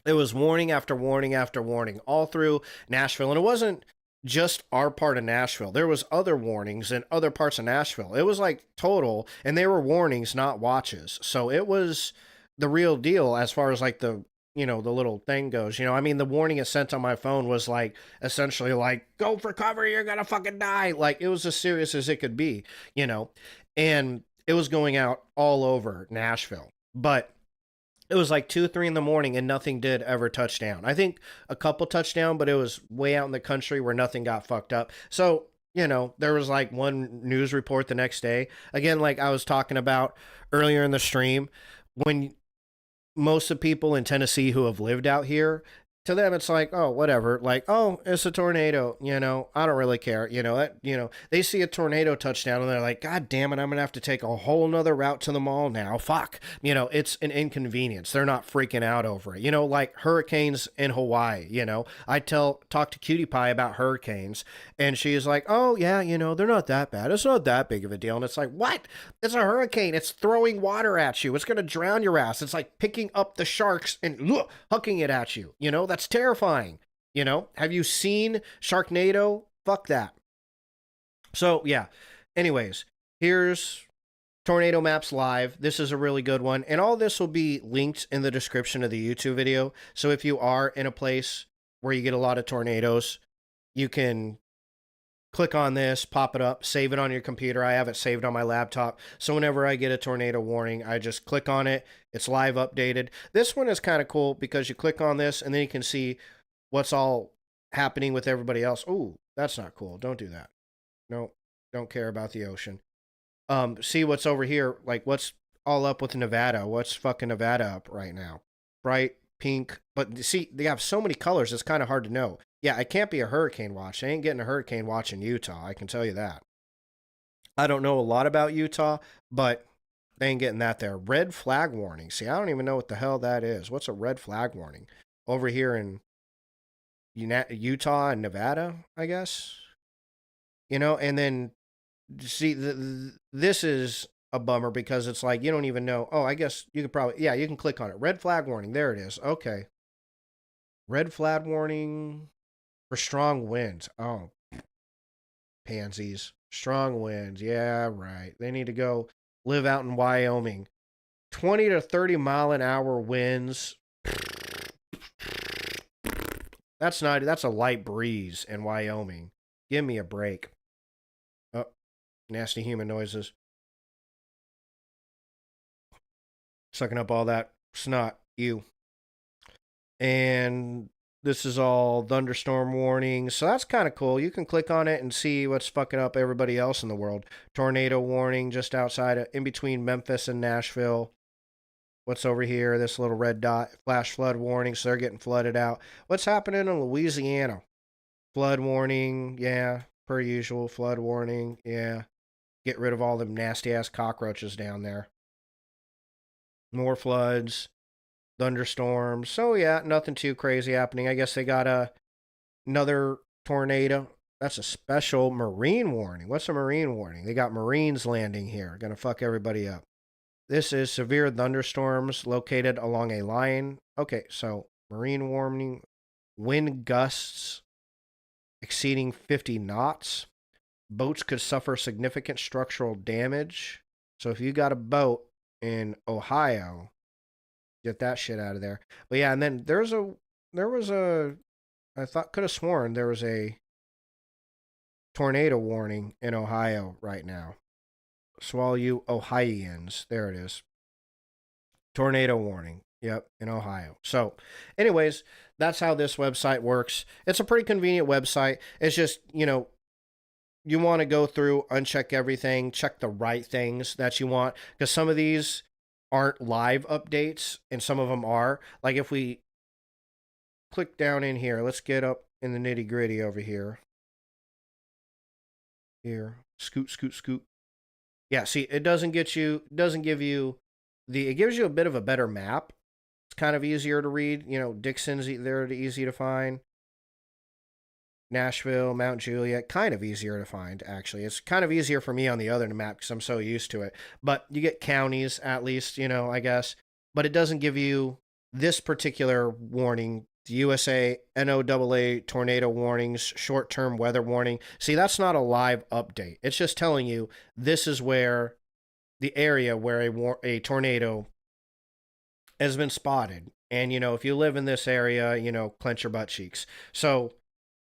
[SPEAKER 1] It was warning after warning after warning all through Nashville. And it wasn't just our part of Nashville. There was other warnings in other parts of Nashville. It was like total, and they were warnings, not watches. So it was the real deal as far as like the little thing goes. I mean, the warning it sent on my phone was like essentially like, go for cover, you're gonna fucking die. Like it was as serious as it could be, and it was going out all over Nashville. But it was like 2 or 3 in the morning and nothing did ever touch down. I think a couple touchdown, but it was way out in the country where nothing got fucked up. So, you know, there was like one news report the next day. Again, like I was talking about earlier in the stream, when most of the people in Tennessee who have lived out here, to them it's like, oh, whatever, like, oh, it's a tornado, you know, I don't really care, you know, that, you know, they see a tornado touchdown and they're like, God damn it, I'm gonna have to take a whole nother route to the mall now, fuck, you know, it's an inconvenience. They're not freaking out over it, you know, like hurricanes in Hawaii, you know, I talk to Cutie Pie about hurricanes and she's like, oh yeah, you know, they're not that bad, it's not that big of a deal. And it's like, what? It's a hurricane, it's throwing water at you, it's gonna drown your ass. It's like picking up the sharks and hucking it at you, you know, that's terrifying. You know, have you seen Sharknado? Fuck that. So yeah, anyways, here's Tornado Maps Live. This is a really good one, and all this will be linked in the description of the YouTube video. So if you are in a place where you get a lot of tornadoes, you can click on this, pop it up, save it on your computer. I have it saved on my laptop, so whenever I get a tornado warning, I just click on it. It's live updated. This one is kind of cool because you click on this and then you can see what's all happening with everybody else. Oh, that's not cool. Don't do that. No, don't care about the ocean. See what's over here, like what's all up with Nevada. What's fucking Nevada up right now? Bright pink, but see, they have so many colors, it's kind of hard to know. Yeah, it can't be a hurricane watch. I ain't getting a hurricane watch in Utah, I can tell you that. I don't know a lot about Utah, but they ain't getting that there. Red flag warning. See, I don't even know what the hell that is. What's a red flag warning? Over here in Utah and Nevada, I guess. You know, and then, see, this is a bummer because it's like, you don't even know. Oh, I guess you could probably, yeah, you can click on it. Red flag warning. There it is. Okay. Red flag warning for strong winds. Oh, pansies. Strong winds. Yeah, right. They need to go live out in Wyoming. 20 to 30 mile an hour winds. That's a light breeze in Wyoming. Give me a break. Oh, nasty human noises. Sucking up all that snot. Ew. And this is all thunderstorm warnings. So that's kind of cool. You can click on it and see what's fucking up everybody else in the world. Tornado warning just outside, in between Memphis and Nashville. What's over here? This little red dot. Flash flood warning. So they're getting flooded out. What's happening in Louisiana? Flood warning. Yeah, per usual. Flood warning. Yeah. Get rid of all them nasty ass cockroaches down there. More floods. Thunderstorms. So yeah, nothing too crazy happening. I guess they got another tornado. That's a special marine warning. What's a marine warning? They got Marines landing here. Gonna fuck everybody up. This is severe thunderstorms located along a line. Okay, so marine warning. Wind gusts exceeding 50 knots. Boats could suffer significant structural damage. So if you got a boat in Ohio, get that shit out of there. But yeah, and then there was a, I could have sworn there was a tornado warning in Ohio right now. So all you Ohioans, there it is. Tornado warning. Yep, in Ohio. So anyways, that's how this website works. It's a pretty convenient website. It's just, you know, you want to go through, uncheck everything, check the right things that you want, because some of these aren't live updates and some of them are. Like if we click down in here, let's get up in the nitty gritty over here. Here, scoot, scoot, scoot. Yeah, see, it doesn't give you it gives you a bit of a better map. It's kind of easier to read. You know, Dixon's there, easy to find. Nashville, Mount Juliet, kind of easier to find, actually. It's kind of easier for me on the other map because I'm so used to it. But you get counties, at least, you know, I guess. But it doesn't give you this particular warning, the USA NOAA tornado warnings, short-term weather warning. See, that's not a live update. It's just telling you this is where the area where a tornado has been spotted. And, you know, if you live in this area, you know, clench your butt cheeks. So,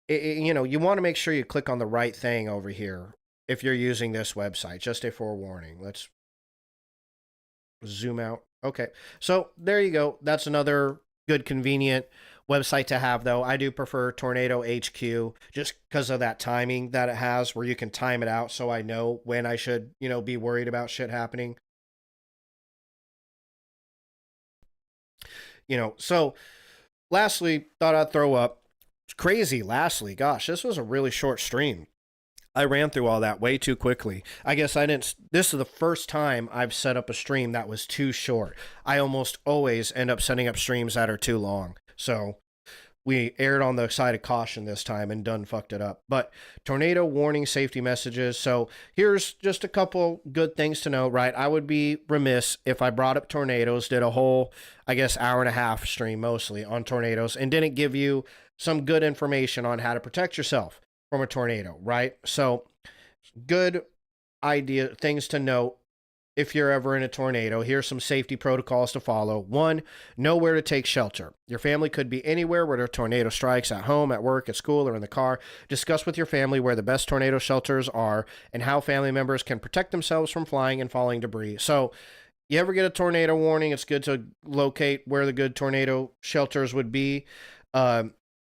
[SPEAKER 1] you know, you want to make sure you click on the right thing over here if you're using this website. Just a forewarning. Let's zoom out Okay. So there you go. That's another good, convenient website to have, though. I do prefer Tornado HQ just because of that timing that it has where you can time it out so I know when I should, be worried about shit happening. So lastly, thought I'd throw up. It's crazy. Lastly, gosh, this was a really short stream. I ran through all that way too quickly. I guess I didn't. This is the first time I've set up a stream that was too short. I almost always end up setting up streams that are too long. So we erred on the side of caution this time and done fucked it up. But tornado warning safety messages. So here's just a couple good things to know, right? I would be remiss if I brought up tornadoes, did a whole, I guess, hour and a half stream mostly on tornadoes and didn't give you some good information on how to protect yourself from a tornado, right? So good idea, things to note if you're ever in a tornado. Here's some safety protocols to follow. 1, know where to take shelter. Your family could be anywhere where a tornado strikes, at home, at work, at school, or in the car. Discuss with your family where the best tornado shelters are and how family members can protect themselves from flying and falling debris. So you ever get a tornado warning, it's good to locate where the good tornado shelters would be.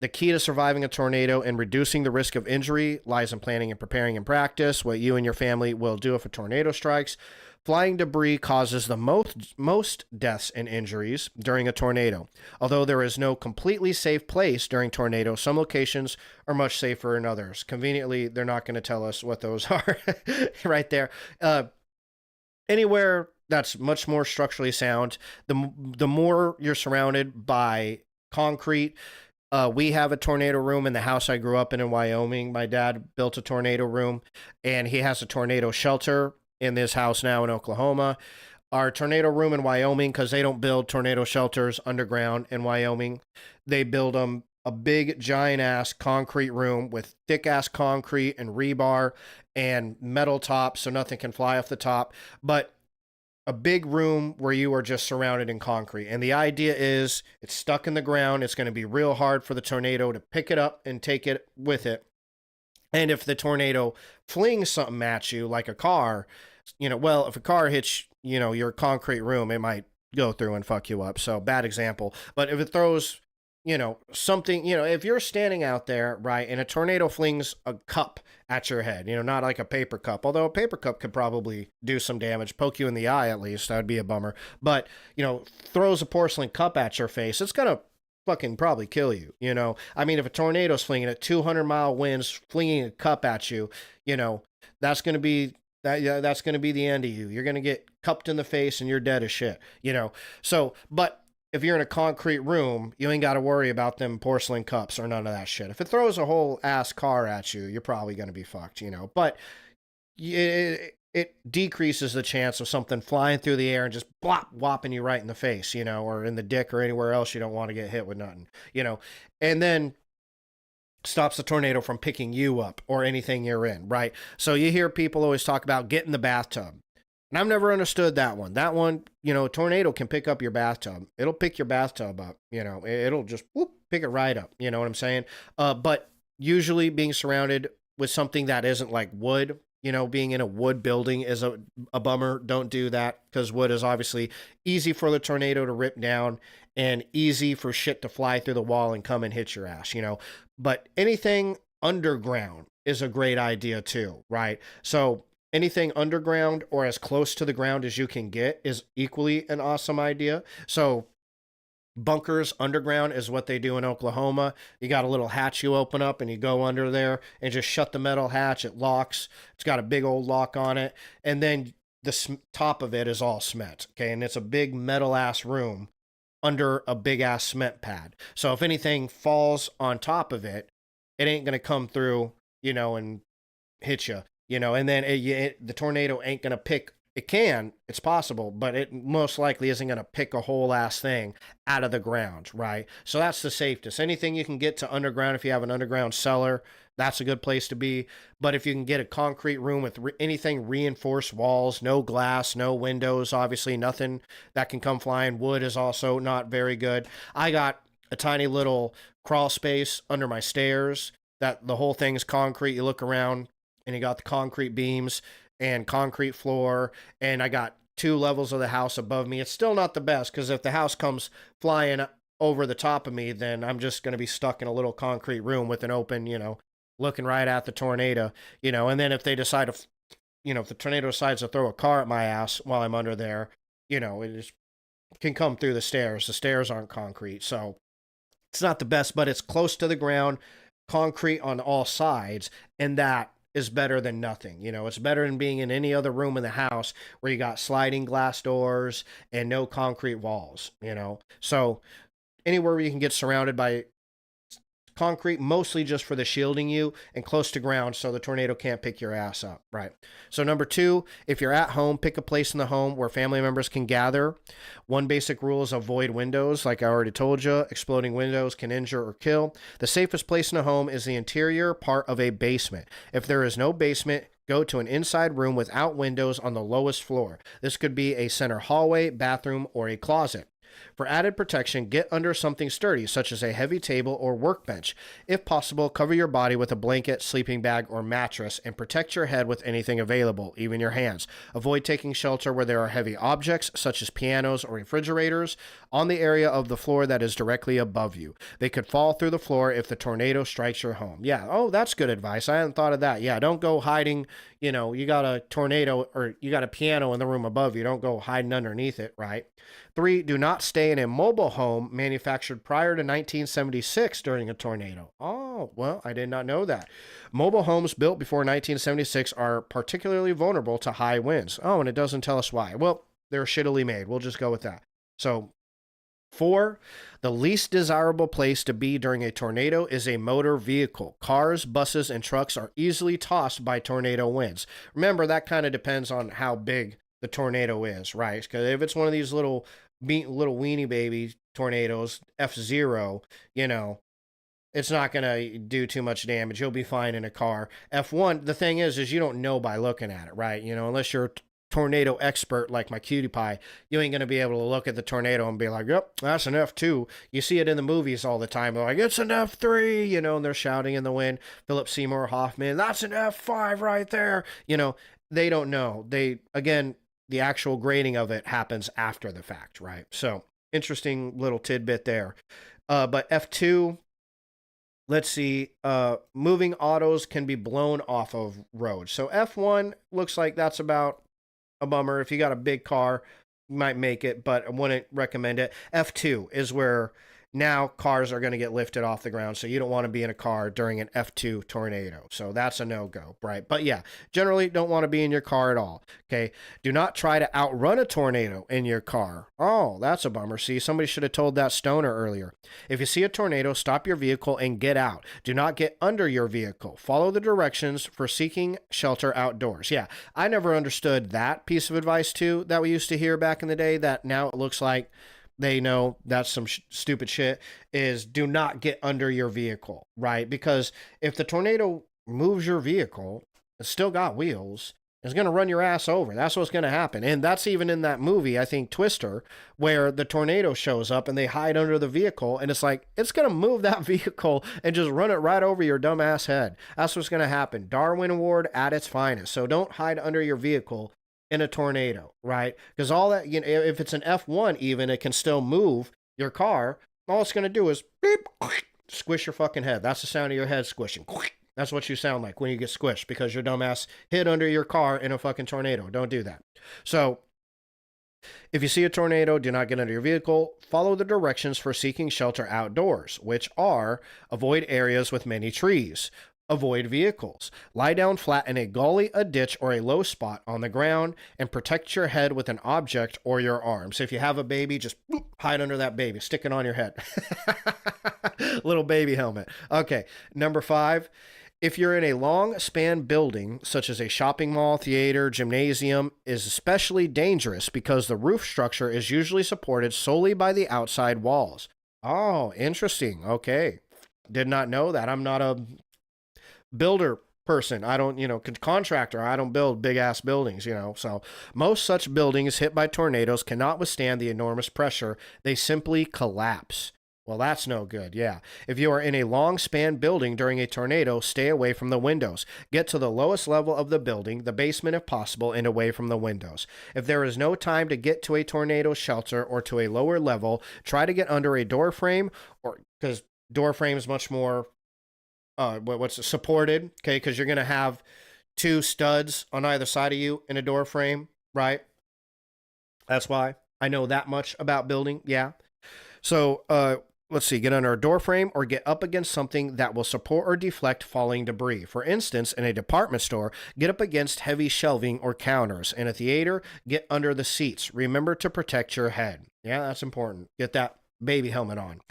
[SPEAKER 1] The key to surviving a tornado and reducing the risk of injury lies in planning and preparing in practice what you and your family will do if a tornado strikes. Flying debris causes the most deaths and injuries during a tornado. Although there is no completely safe place during tornado, some locations are much safer than others. Conveniently, they're not going to tell us what those are right there. Anywhere that's much more structurally sound, the more you're surrounded by concrete. We have a tornado room in the house I grew up in Wyoming. My dad built a tornado room, and he has a tornado shelter in this house now in Oklahoma. Our tornado room in Wyoming, because they don't build tornado shelters underground in Wyoming, they build them a big, giant-ass concrete room with thick-ass concrete and rebar and metal top so nothing can fly off the top. But a big room where you are just surrounded in concrete. And the idea is it's stuck in the ground. It's going to be real hard for the tornado to pick it up and take it with it. And if the tornado flings something at you, like a car, if a car hits, your concrete room, it might go through and fuck you up. So bad example. But if it throws, something, if you're standing out there, right, and a tornado flings a cup at your head, not like a paper cup, although a paper cup could probably do some damage, poke you in the eye at least, that would be a bummer. But, throws a porcelain cup at your face, it's going to fucking probably kill you, I mean, if a tornado's flinging at 200-mile winds, flinging a cup at you, that's going to be that's going to be the end of you. You're going to get cupped in the face and you're dead as shit, So, but if you're in a concrete room, you ain't got to worry about them porcelain cups or none of that shit. If it throws a whole ass car at you, you're probably going to be fucked, But it decreases the chance of something flying through the air and just whopping you right in the face, or in the dick or anywhere else you don't want to get hit with nothing, And then stops the tornado from picking you up or anything you're in, right? So you hear people always talk about get in the bathtub. And I've never understood that one. That one, a tornado can pick up your bathtub. It'll pick your bathtub up, it'll just pick it right up. You know what I'm saying? But usually being surrounded with something that isn't like wood, being in a wood building is a bummer. Don't do that because wood is obviously easy for the tornado to rip down and easy for shit to fly through the wall and come and hit your ass, But anything underground is a great idea too, right? So anything underground or as close to the ground as you can get is equally an awesome idea. So bunkers underground is what they do in Oklahoma. You got a little hatch you open up and you go under there and just shut the metal hatch. It locks. It's got a big old lock on it. And then the top of it is all cement. Okay. And it's a big metal ass room under a big ass cement pad. So if anything falls on top of it, it ain't going to come through, and hit you, and then the tornado ain't going to pick. It's possible, but it most likely isn't going to pick a whole ass thing out of the ground, right? So that's the safest. Anything you can get to underground, if you have an underground cellar, that's a good place to be. But if you can get a concrete room with anything reinforced walls, no glass, no windows, obviously nothing that can come flying. Wood is also not very good. I got a tiny little crawl space under my stairs that the whole thing's concrete. You look around and you got the concrete beams and concrete floor, and I got 2 levels of the house above me. It's still not the best, because if the house comes flying over the top of me, then I'm just going to be stuck in a little concrete room with an open, looking right at the tornado, and then if they decide to, if the tornado decides to throw a car at my ass while I'm under there, it just can come through the stairs. The stairs aren't concrete, so it's not the best, but it's close to the ground, concrete on all sides, and that is better than nothing. It's better than being in any other room in the house where you got sliding glass doors and no concrete walls, So anywhere where you can get surrounded by concrete, mostly just for the shielding you, and close to ground so the tornado can't pick your ass up, right? So number 2, if you're at home, pick a place in the home where family members can gather. One basic rule is avoid windows. Like I already told you, exploding windows can injure or kill. The safest place in a home is the interior part of a basement. If there is no basement, go to an inside room without windows on the lowest floor. This could be a center hallway, bathroom, or a closet. For added protection, get under something sturdy, such as a heavy table or workbench. If possible, cover your body with a blanket, sleeping bag, or mattress, and protect your head with anything available, even your hands. Avoid taking shelter where there are heavy objects, such as pianos or refrigerators, on the area of the floor that is directly above you. They could fall through the floor if the tornado strikes your home. Yeah, that's good advice. I hadn't thought of that. Yeah, don't go hiding, you got a tornado or you got a piano in the room above you. Don't go hiding underneath it, right? 3, do not stay in a mobile home manufactured prior to 1976 during a tornado. Oh, well, I did not know that. Mobile homes built before 1976 are particularly vulnerable to high winds. Oh, and it doesn't tell us why. Well, they're shittily made. We'll just go with that. So 4, the least desirable place to be during a tornado is a motor vehicle. Cars, buses, and trucks are easily tossed by tornado winds. Remember, that kind of depends on how big the tornado is, right? Because if it's one of these little weenie baby tornadoes, F0, it's not going to do too much damage. You'll be fine in a car. F1, the thing is you don't know by looking at it, right? Unless you're a tornado expert like my cutie pie, you ain't going to be able to look at the tornado and be like, yep, that's an F2. You see it in the movies all the time. They're like, it's an F3, and they're shouting in the wind. Philip Seymour Hoffman, that's an F5 right there. They don't know. The actual grading of it happens after the fact, right? So interesting little tidbit there. But F2, let's see, moving autos can be blown off of roads. So F1 looks like that's about a bummer. If you got a big car, you might make it, but I wouldn't recommend it. F2 is where now cars are going to get lifted off the ground, so you don't want to be in a car during an F2 tornado. So that's a no-go, right? But yeah, generally don't want to be in your car at all, okay? Do not try to outrun a tornado in your car. Oh, that's a bummer. See, somebody should have told that stoner earlier. If you see a tornado, stop your vehicle and get out. Do not get under your vehicle. Follow the directions for seeking shelter outdoors. Yeah, I never understood that piece of advice, too, that we used to hear back in the day, that now it looks like they know that's some stupid shit, is do not get under your vehicle, right? Because if the tornado moves your vehicle, it's still got wheels, it's going to run your ass over. That's what's going to happen. And that's even in that movie, I think Twister, where the tornado shows up and they hide under the vehicle, and it's like, it's going to move that vehicle and just run it right over your dumb ass head. That's what's going to happen. Darwin Award at its finest. So don't hide under your vehicle in a tornado, right? Because all that, if it's an F1 even, it can still move your car. All it's going to do is beep, squish your fucking head. That's the sound of your head squishing. That's what you sound like when you get squished, because your dumbass hit under your car in a fucking tornado. Don't do that. So if you see a tornado, do not get under your vehicle. Follow the directions for seeking shelter outdoors, which are avoid areas with many trees. Avoid vehicles. Lie down flat in a gully, a ditch, or a low spot on the ground, and protect your head with an object or your arms. So if you have a baby, just hide under that baby. Stick it on your head. Little baby helmet. Okay, number 5. If you're in a long span building, such as a shopping mall, theater, gymnasium, is especially dangerous because the roof structure is usually supported solely by the outside walls. Oh, interesting. Okay. Did not know that. I'm not a builder person. I don't, contractor. I don't build big ass buildings, So most such buildings hit by tornadoes cannot withstand the enormous pressure. They simply collapse. Well, that's no good. Yeah. If you are in a long span building during a tornado, stay away from the windows. Get to the lowest level of the building, the basement if possible, and away from the windows. If there is no time to get to a tornado shelter or to a lower level, try to get under a door frame, or because door frame is much more supported, okay? Because you're going to have two studs on either side of you in a door frame, right? That's why I know that much about building. Yeah. So, let's see, get under a door frame or get up against something that will support or deflect falling debris. For instance, in a department store, get up against heavy shelving or counters. In a theater, get under the seats. Remember to protect your head. Yeah, that's important. Get that baby helmet on.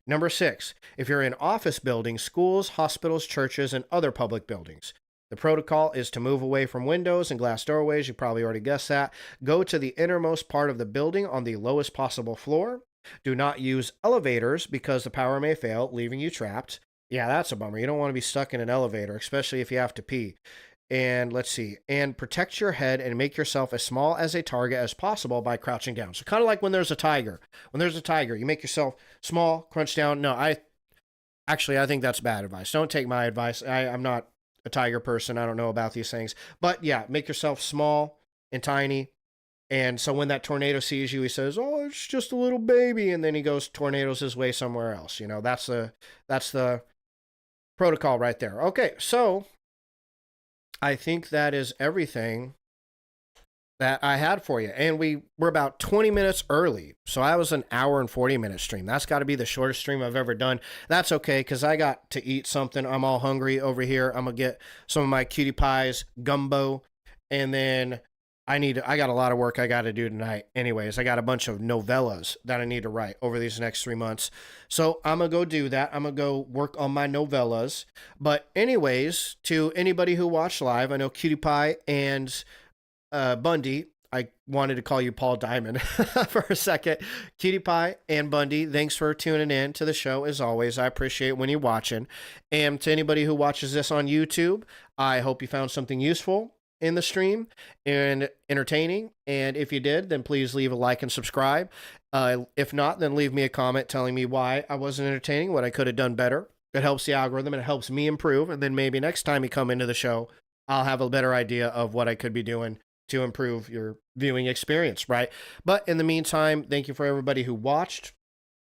[SPEAKER 1] Number 6, if you're in office buildings, schools, hospitals, churches, and other public buildings, the protocol is to move away from windows and glass doorways. You probably already guessed that. Go to the innermost part of the building on the lowest possible floor. Do not use elevators because the power may fail, leaving you trapped. Yeah, that's a bummer. You don't want to be stuck in an elevator, especially if you have to pee. And let's see. And protect your head and make yourself as small as a target as possible by crouching down. So kind of like when there's a tiger. When there's a tiger, you make yourself small, crunch down. No, I think that's bad advice. Don't take my advice. I'm not a tiger person. I don't know about these things. But yeah, make yourself small and tiny. And so when that tornado sees you, he says, "Oh, it's just a little baby," and then he goes tornadoes his way somewhere else. You know, that's the protocol right there. Okay, so I think that is everything that I had for you. And we're about 20 minutes early. So I was an hour and 40-minute stream. That's got to be the shortest stream I've ever done. That's okay, because I got to eat something. I'm all hungry over here. I'm going to get some of my Cutie Pies gumbo, and then I got a lot of work I got to do tonight. Anyways, I got a bunch of novellas that I need to write over these next 3 months. So I'm going to go do that. I'm going to go work on my novellas. But anyways, to anybody who watched live, I know Cutie Pie and Bundy, I wanted to call you Paul Diamond for a second. Cutie Pie and Bundy, thanks for tuning in to the show. As always, I appreciate when you're watching. And to anybody who watches this on YouTube, I hope you found something useful in the stream and entertaining. And if you did, then please leave a like and subscribe. If not, then leave me a comment telling me why I wasn't entertaining, what I could have done better. It helps the algorithm and it helps me improve. And then maybe next time you come into the show, I'll have a better idea of what I could be doing to improve your viewing experience, right? But in the meantime, thank you for everybody who watched.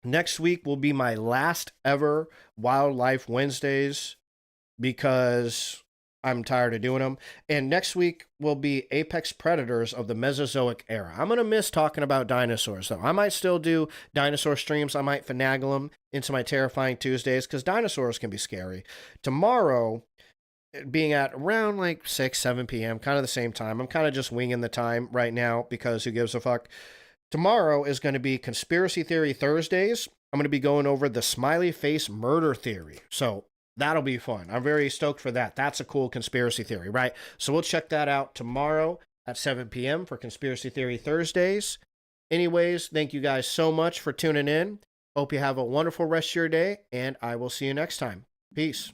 [SPEAKER 1] Next week will be my last ever Wildlife Wednesdays because I'm tired of doing them. And next week will be apex predators of the Mesozoic era. I'm going to miss talking about dinosaurs, though. I might still do dinosaur streams. I might finagle them into my Terrifying Tuesdays because dinosaurs can be scary. Tomorrow, being at around like 6, 7 p.m., kind of the same time. I'm kind of just winging the time right now because who gives a fuck? Tomorrow is going to be Conspiracy Theory Thursdays. I'm going to be going over the smiley face murder theory. So that'll be fun. I'm very stoked for that. That's a cool conspiracy theory, right? So we'll check that out tomorrow at 7 p.m. for Conspiracy Theory Thursdays. Anyways, thank you guys so much for tuning in. Hope you have a wonderful rest of your day, and I will see you next time. Peace.